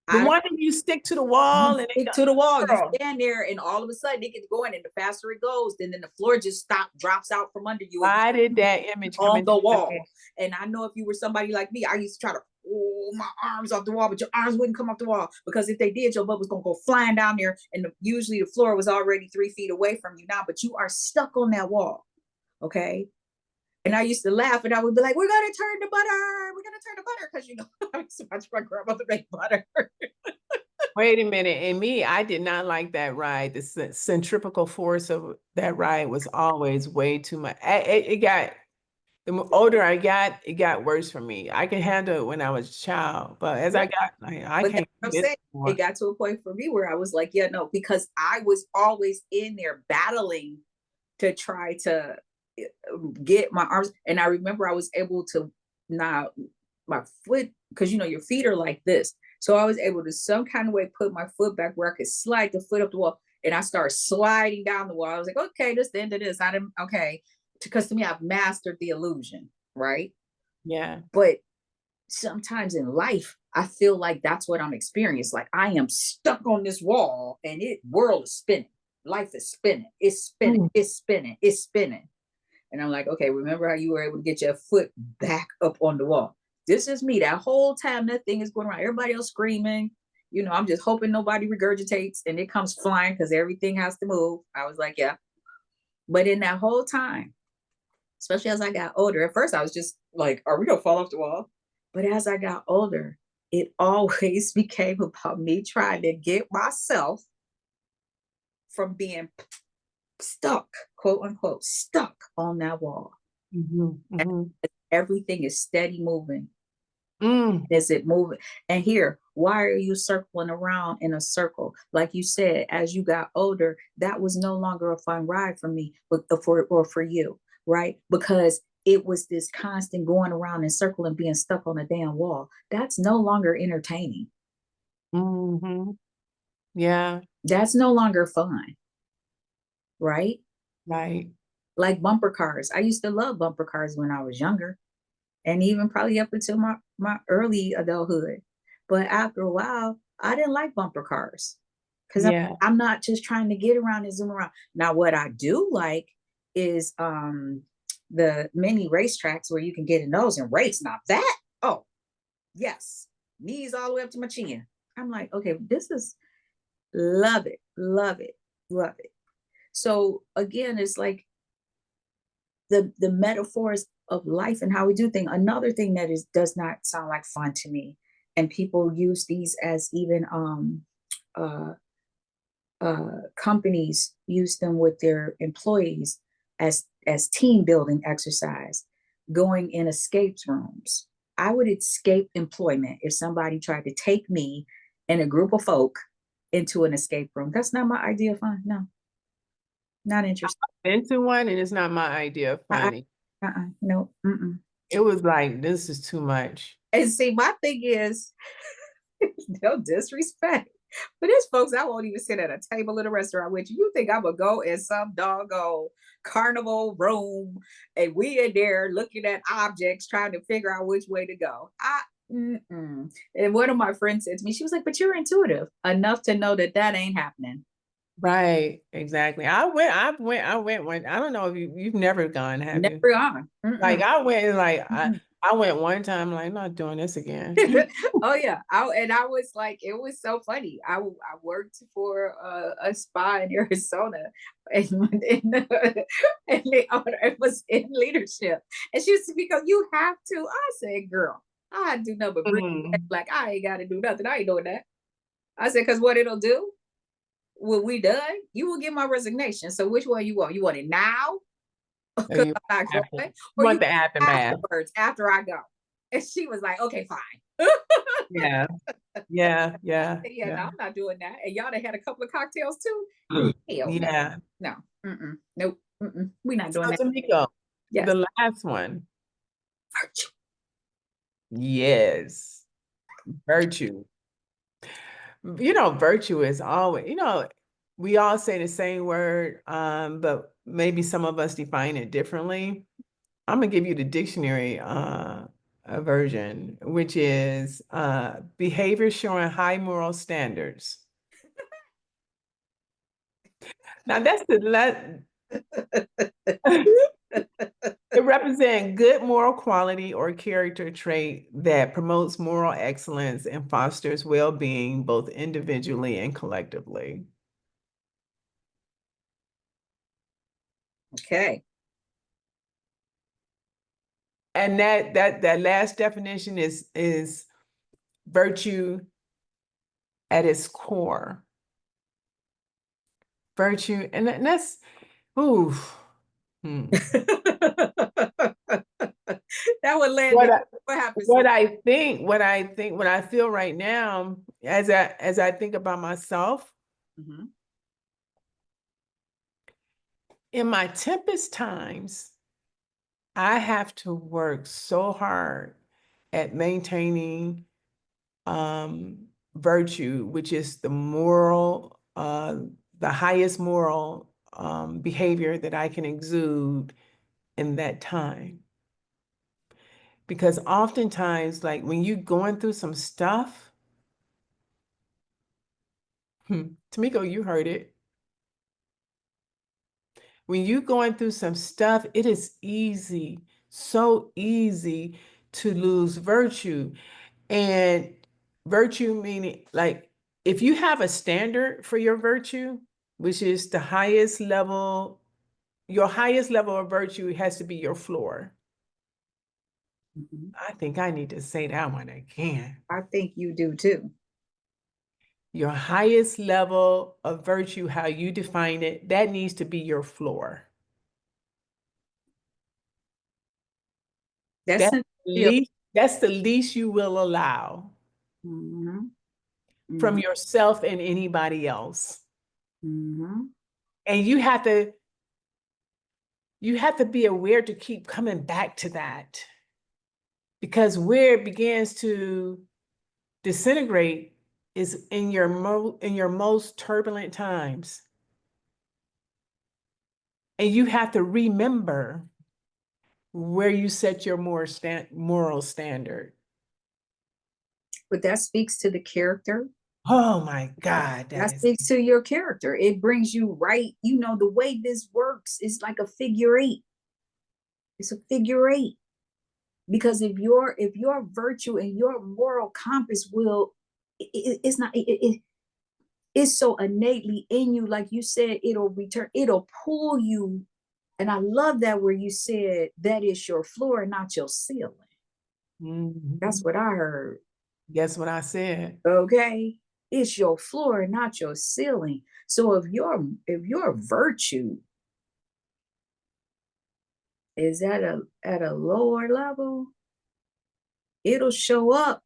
The I one that you stick to the you wall and it stick to the wall, you girl, stand there, and all of a sudden it gets going, and the faster it goes, then the floor just drops out from under you, and why did that image come on into the my head? wall. And I know if you were somebody like me, I used to try to pull my arms off the wall, but your arms wouldn't come off the wall because if they did, your butt was gonna go flying down there, and usually the floor was already 3 feet away from you now, but you are stuck on that wall. Okay. And I used to laugh and I would be like, we're gonna turn the butter. We're gonna turn the butter because I used to watch my grandmother make butter. Wait a minute. And me, I did not like that ride. The centrifugal force of that ride was always way too much. It got, the older I got, it got worse for me. I could handle it when I was a child, but as I Right. got, I But that's can't what do I'm this saying. It anymore. got to a point for me where I was like, yeah, no, because I was always in there battling to try to get my arms. And I remember I was able to now my foot, because your feet are like this. So I was able to some kind of way put my foot back where I could slide the foot up the wall. And I started sliding down the wall. I was like, okay, this is the end of this. I didn't okay. Because to me, I've mastered the illusion, right? Yeah. But sometimes in life, I feel like that's what I'm experiencing. Like I am stuck on this wall and it world is spinning. Life is spinning. It's spinning. Mm. It's spinning. It's spinning. And I'm like, okay, remember how you were able to get your foot back up on the wall? This is me. That whole time that thing is going around, everybody else screaming. I'm just hoping nobody regurgitates and it comes flying because everything has to move. I was like, yeah. But in that whole time, especially as I got older, at first I was just like, are we gonna fall off the wall? But as I got older, it always became about me trying to get myself from being stuck, quote unquote, stuck on that wall. Everything is steady moving. Is it moving? And here, why are you circling around in a circle? Like you said, as you got older, that was no longer a fun ride for me, but for you, right? Because it was this constant going around in circle and being stuck on a damn wall. That's no longer entertaining. Yeah. That's no longer fun, right? Right. Like bumper cars. I used to love bumper cars when I was younger, and even probably up until my early adulthood. But after a while, I didn't like bumper cars because Yeah. I'm not just trying to get around and zoom around. Now, what I do like is the mini racetracks where you can get in those and race. Now that, oh yes, knees all the way up to my chin. I'm like, okay, this is love it, love it, love it. So again, it's like the metaphors of life and how we do things. Another thing that does not sound like fun to me, and people use these as even uh, companies use them with their employees as team building exercise, going in escape rooms. I would escape employment if somebody tried to take me and a group of folk into an escape room. That's not my idea of fun. No, not interested. Into one, and it's not my idea of funny. No. Mm-mm. It was like, this is too much. And see, my thing is, no disrespect, but there's folks I won't even sit at a table in a restaurant with you. You think I'm gonna go in some doggone carnival room and we in there looking at objects trying to figure out which way to go? Mm-mm. And one of my friends said to me, she was like, "But you're intuitive enough to know that that ain't happening." Right, exactly. I went one. I don't know if you've never gone, have you? Never on. Like I went like I went one time, like, I'm not doing this again. Oh yeah, I was like, it was so funny. I worked for a spa in Arizona, and and the owner was in leadership, and she was because you have to. I said, "Girl, I do nothing but bring like I ain't got to do nothing. I ain't doing that." I said, "Because what it'll do when we done, you will get my resignation. So which one you want? You want it now? Because You I'm not going, or want you the aftermath. afterwards after I go?" And she was like, "Okay, fine." Yeah. Yeah. Yeah. Yeah, no, I'm not doing that. And y'all done had a couple of cocktails too. Hell no. Yeah. No. Nope. We're not doing So that. Tamiko, Yes. the last one. Virtue. Yes. Virtue. Virtue is always, we all say the same word, but maybe some of us define it differently. I'm gonna give you the dictionary version, which is behavior showing high moral standards. Now that's it represents good moral quality or character trait that promotes moral excellence and fosters well-being both individually and collectively. Okay. And that last definition is virtue at its core. Virtue, and that's ooh. That would land What what happens? what I feel right now, as I think about myself, in my tempest times, I have to work so hard at maintaining virtue, which is the highest moral behavior that I can exude in that time. Because oftentimes, like when you're going through some stuff, Tamiko, you heard it. When you're going through some stuff, it is easy, so easy to lose virtue. And virtue meaning, like, if you have a standard for your virtue, which is the highest level, your highest level of virtue has to be your floor. Mhm. I think I need to say that one again. I think you do too. Your highest level of virtue, how you define it, that needs to be your floor. That's That's sincere. that's the least you will allow Mhm. from Mhm. yourself and anybody else. Mhm. And you have to be aware to keep coming back to that. Because where it begins to disintegrate is in your most turbulent times. And you have to remember where you set your moral standard. But that speaks to the character. Oh my God, that That is. speaks to your character. It brings you right. You know, the way this works is like a figure eight. It's a figure eight. Because if your virtue and your moral compass will, it's not it's so innately in you, like you said, it'll pull you. And I love that where you said that is your floor, not your ceiling. That's Mhm. what I heard. Guess what I said? Okay, it's your floor, not your ceiling. So if your virtue is at a lower level, it'll show up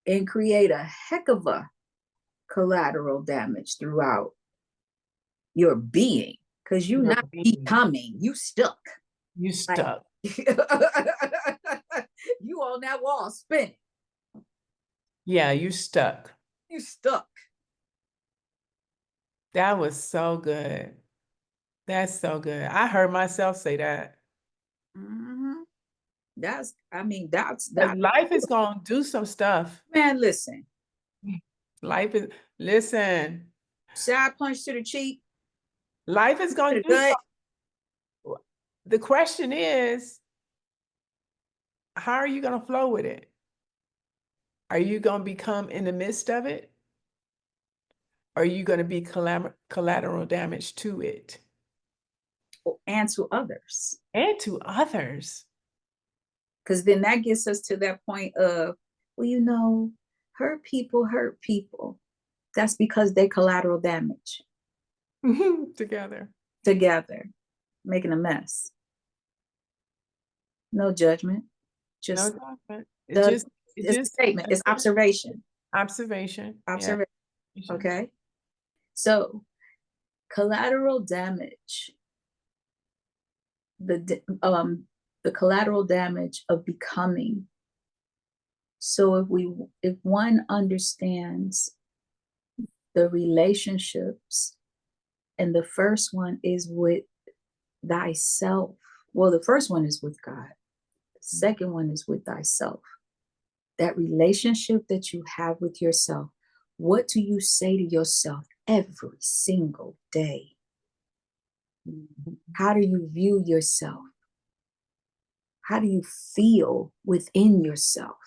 and create a heck of a collateral damage throughout your being, because you're Your not being. becoming, you stuck. You Like stuck. you on that wall spinning. Yeah, you stuck. You stuck. That was so good. That's so good. I heard myself say that. Mhm. That's, I mean, Because that life is going to do some stuff. man, listen, Life is, listen, side punch to the cheek, life is to going the to do gut. something. The question is, how are you going to flow with it? Are you going to become in the midst of it? Or are you going to be collateral damage to it And to others. and to others? Because then that gets us to that point of, well, you know, hurt people hurt people. That's because they collateral damage Together. together, making a mess. No judgment, No just judgment. the It it's a just statement, it's observation. observation. Yeah. Observation. Okay. So collateral damage, the collateral damage of becoming. So if one understands the relationships, and the first one is with thyself. Well, the first one is with God. The second one is with thyself. That relationship that you have with yourself. What do you say to yourself every single day? How do you view yourself? How do you feel within yourself?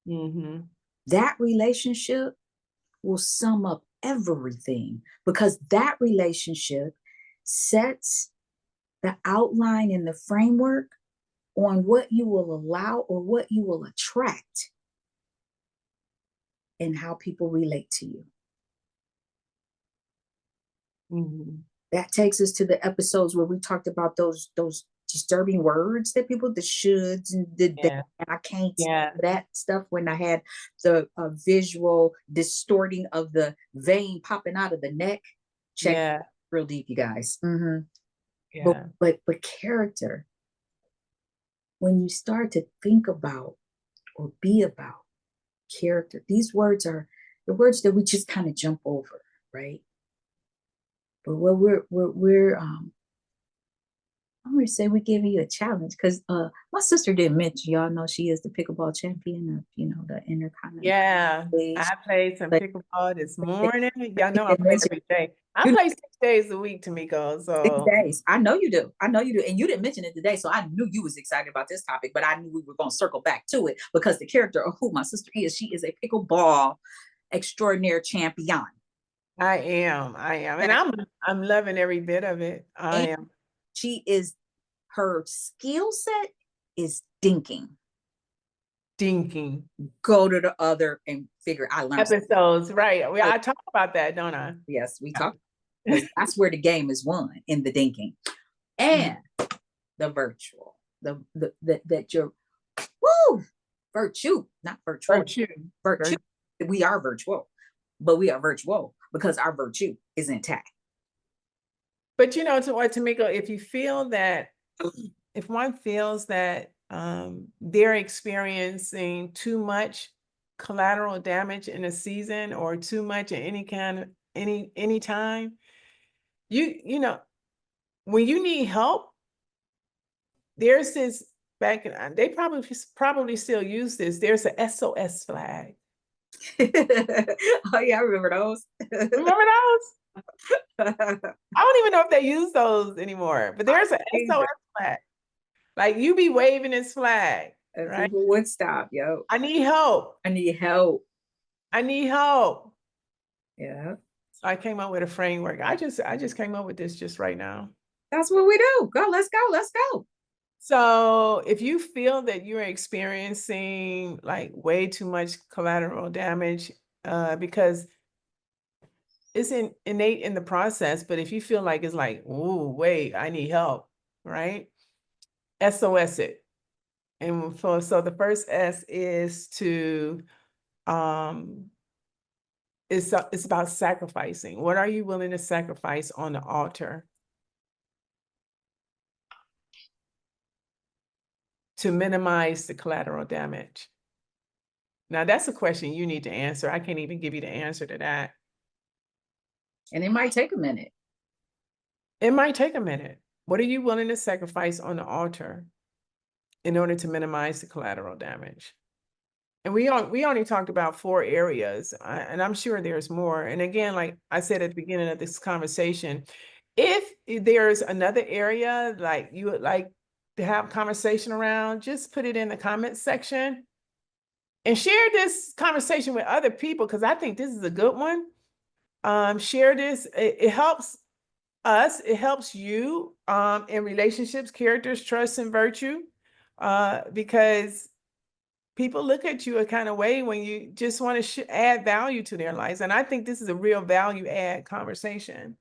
Mm-hmm. That relationship will sum up everything, because that relationship sets the outline and the framework on what you will allow or what you will attract and how people relate to you. Mm-hmm. That takes us to the episodes where we talked about those disturbing words that people, the shoulds and the Yeah. and I can't, Yeah. that stuff, when I had the visual distorting of the vein popping out of the neck. Check Yeah. real deep, you guys. Mm-hmm. Yeah. But character, when you start to think about or be about character, these words are the words that we just kind of jump over, right? But what we're I'm gonna say we give you a challenge, because my sister didn't mention, y'all know she is the pickleball champion of, you know, the Intercontinental Yeah. League. I played some But pickleball this morning. Y'all she know I didn't play mention, every day. I you know, play 6 days a week, Tamiko. 6 So days. I know you do. I know you do. And you didn't mention it today, so I knew you was excited about this topic, but I knew we were going to circle back to it, because the character of who my sister is, she is a pickleball extraordinaire champion. I am. And I'm loving every bit of it. I And am. she is, her skill set is dinking. Dinking. Go to the other and figure. I learned Episodes, right? I talk about that, don't I? Yes, we talk, because that's where the game is won, in the dinking. And the virtual, that you're, woo, virtue, not virtual. Virtue. We are virtual, but we are virtual because our virtue is intact. But you know, to what, Tamiko, if you feel that, if one feels that they're experiencing too much collateral damage in a season, or too much at any kind of any time, you know, when you need help, there's this back in, they probably still use this. There's a SOS flag. Oh yeah, I remember those. Remember those? I don't even know if they use those anymore, but there's an SOS flag. Like, you be waving this flag, and right? people would stop. Yo, I need help. I need help. I need help. Yeah, So I came up with a framework. I just came up with this just right now. that's what we do. Go, let's go, let's go. So if you feel that you're experiencing like way too much collateral damage, because it's innate in the process, but if you feel like it's like, oh, wait, I need help, right? SOS it. And so the first S is to, it's about sacrificing. What are you willing to sacrifice on the altar to minimize the collateral damage? Now, that's a question you need to answer. I can't even give you the answer to that. And it might take a minute. It might take a minute. What are you willing to sacrifice on the altar in order to minimize the collateral damage? And we only talked about 4 areas, and I'm sure there's more. And again, like I said at the beginning of this conversation, if there's another area like you would like to have conversation around, just put it in the comments section and share this conversation with other people, because I think this is a good one. Share this. It helps us. It helps you in relationships, characters, trust, and virtue, because people look at you a kind of way when you just want to add value to their lives. And I think this is a real value add conversation.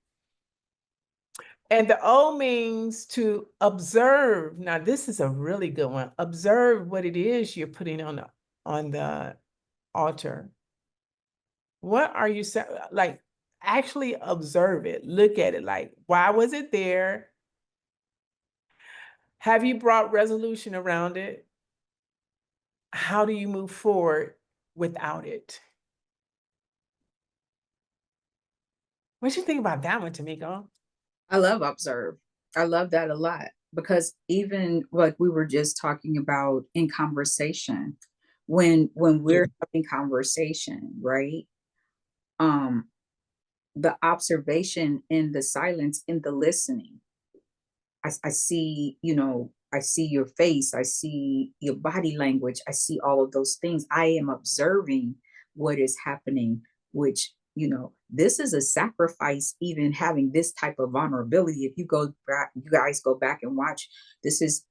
And the O means to observe. Now, this is a really good one. Observe what it is you're putting on the altar. What are you saying? Like, actually observe it. Look at it. Like, why was it there? Have you brought resolution around it? How do you move forward without it? What you think about that one, Tamiko? I love observe. I love that a lot, because even like we were just talking about in conversation, when we're having conversation, right? Um, the observation in the silence, in the listening. I see, I see your face, I see your body language, I see all of those things. I am observing what is happening, which, this is a sacrifice, even having this type of vulnerability. If you go back, you guys go back and watch, this is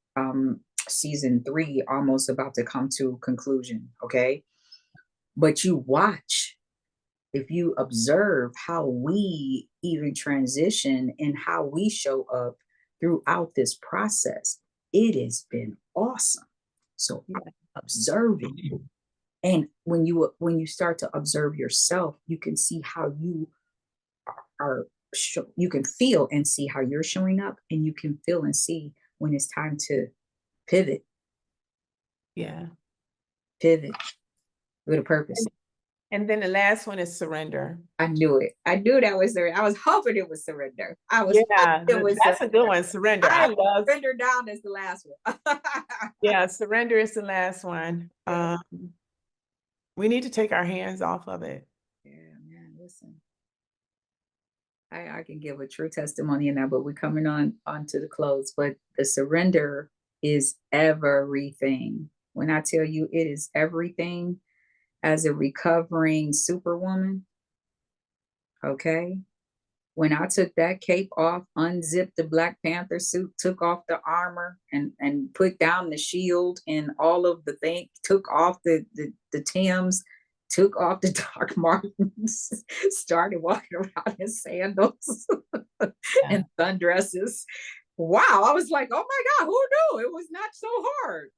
season 3, almost about to come to conclusion. Okay. But you watch, if you observe how we even transition and how we show up throughout this process, it has been awesome. So observing, and when you start to observe yourself, you can see how you are. You can feel and see how you're showing up, and you can feel and see when it's time to pivot. Yeah, pivot with a purpose. And then the last one is surrender. I knew it. I knew that was surrender. I was hoping it was surrender. I was it was that's surrender. A good one. Surrender. I love surrender down as the last one. Yeah, surrender is the last one. We need to take our hands off of it. Yeah, man. Listen, I can give a true testimony in that, but we're coming on to the close. But the surrender is everything. When I tell you it is everything, as a recovering superwoman, okay, When I took that cape off, unzipped the Black Panther suit, took off the armor, and put down the shield and all of the thing, took off the Tims, took off the Doc Martens, started walking around in sandals Yeah. and sundresses. Wow, I was like, oh my God, who knew? It was not so hard.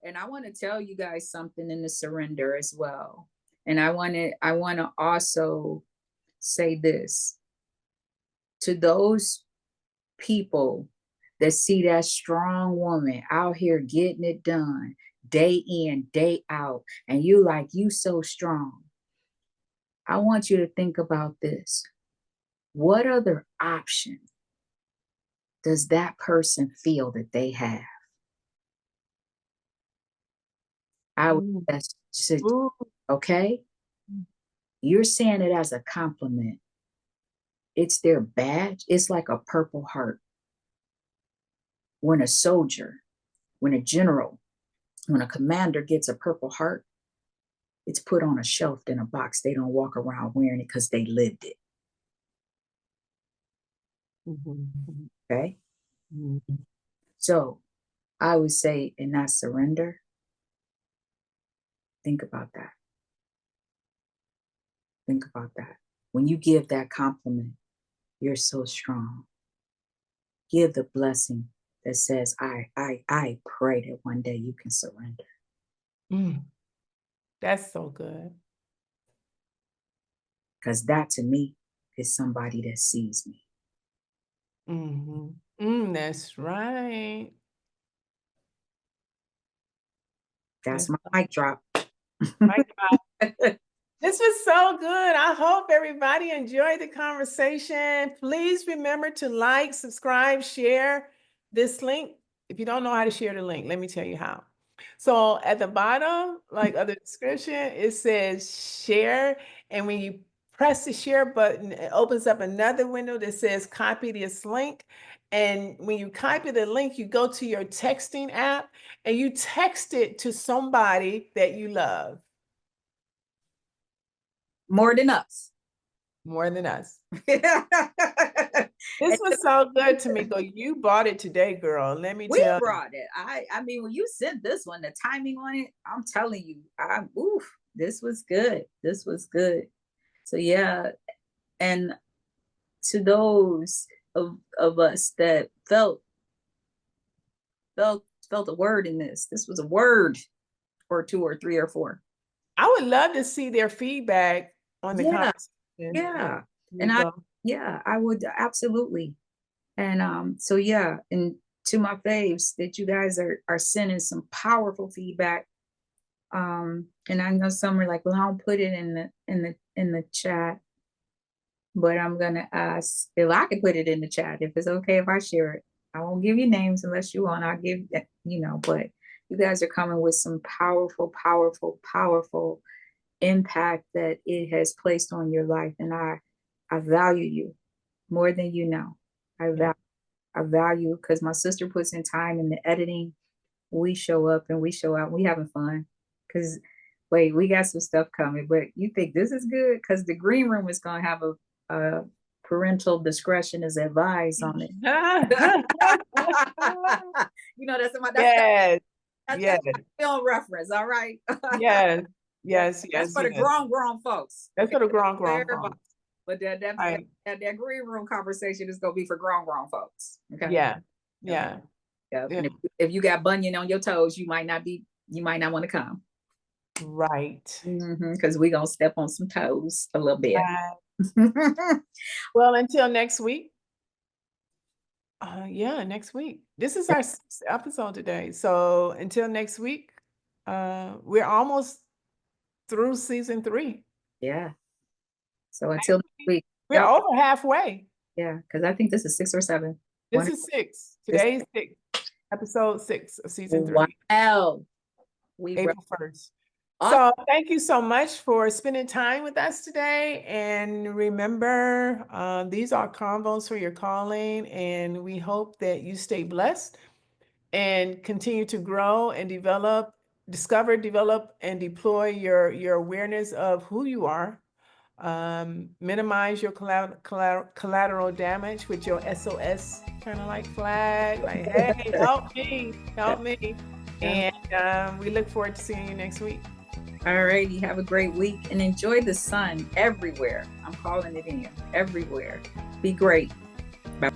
And I want to tell you guys something in the surrender as well. And I want to also say this to those people that see that strong woman out here getting it done day in, day out, and you like, you so strong. I want you to think about this. What other option does that person feel that they have? I would Ooh. just, Ooh. okay? You're saying it as a compliment. It's their badge. It's like a Purple Heart. When a soldier, when a general, when a commander gets a Purple Heart, it's put on a shelf in a box. They don't walk around wearing it because they lived it. Mhm. Okay. Mhm. So I would say in that surrender, think about that. Think about that. When you give that compliment, you're so strong. Give the blessing that says, I pray that one day you can surrender. Mm. That's so good. Because that to me is somebody that sees me. Mhm. That's right. That's That's my mic drop. my God. This was so good. I hope everybody enjoyed the conversation. Please remember to like, subscribe, share this link. If you don't know how to share the link, let me tell you how. So at the bottom, like of the description, it says share. And when you press the share button, it opens up another window that says copy this link. And when you copy the link, you go to your texting app and you text it to somebody that you love. More than us. More than us. And This was so good, Tamiko. You bought it today, girl. Let me we tell you. brought it. I mean, when you sent this one, the timing on it, I'm telling you, this was good. This was good. So yeah, and to those of us that felt a word in this. This was a word or two or three or four. I would love to see their feedback on the Yeah, conversation, yeah. And Tamiko. I would absolutely. And so yeah, and to my faves that you guys are sending some powerful feedback. And I know some are like, well, I don't put it in the chat, but I'm gonna ask if I can put it in the chat, if it's okay if I share it. I won't give you names unless you want. I'll give that, but you guys are coming with some powerful, powerful, powerful impact that it has placed on your life. And I value you more than you know. I Yeah. value I value because my sister puts in time in the editing. We show up and we show out. We having fun. Cause wait, we got some stuff coming, but you think this is good? Because the green room is gonna have a parental discretion is advised on it. That's Yes, that's yes, my film reference. All right. yes, That, yes, that's yes, for the yes. grown folks. That's Okay. what a grown Everybody. phone. But Right. that green room conversation is gonna be for grown folks. Okay. Yeah, Okay. yeah, Yeah. yeah. And if you got bunion on your toes, you might not want to come. Right. Because we gonna step on some toes a little bit. Right. Well, until next week. Yeah, next week. This is our 6th episode today. So until next week, we're almost through season 3. Yeah. So until next Actually, week. we're Yep. over halfway. Yeah, because I think this is 6 or 7. This One. is 6. This. Today's 6, episode 6 of season 3, Wow. We were April 1st. awesome. So thank you so much for spending time with us today. And remember, these are convos for your calling, and we hope that you stay blessed and continue to grow and develop, discover, develop, and deploy your awareness of who you are, minimize your collateral damage with your SOS kind of like flag, like, hey, help me. And we look forward to seeing you next week. All righty. Have a great week and enjoy the sun everywhere. I'm calling it in everywhere. Be great. Bye.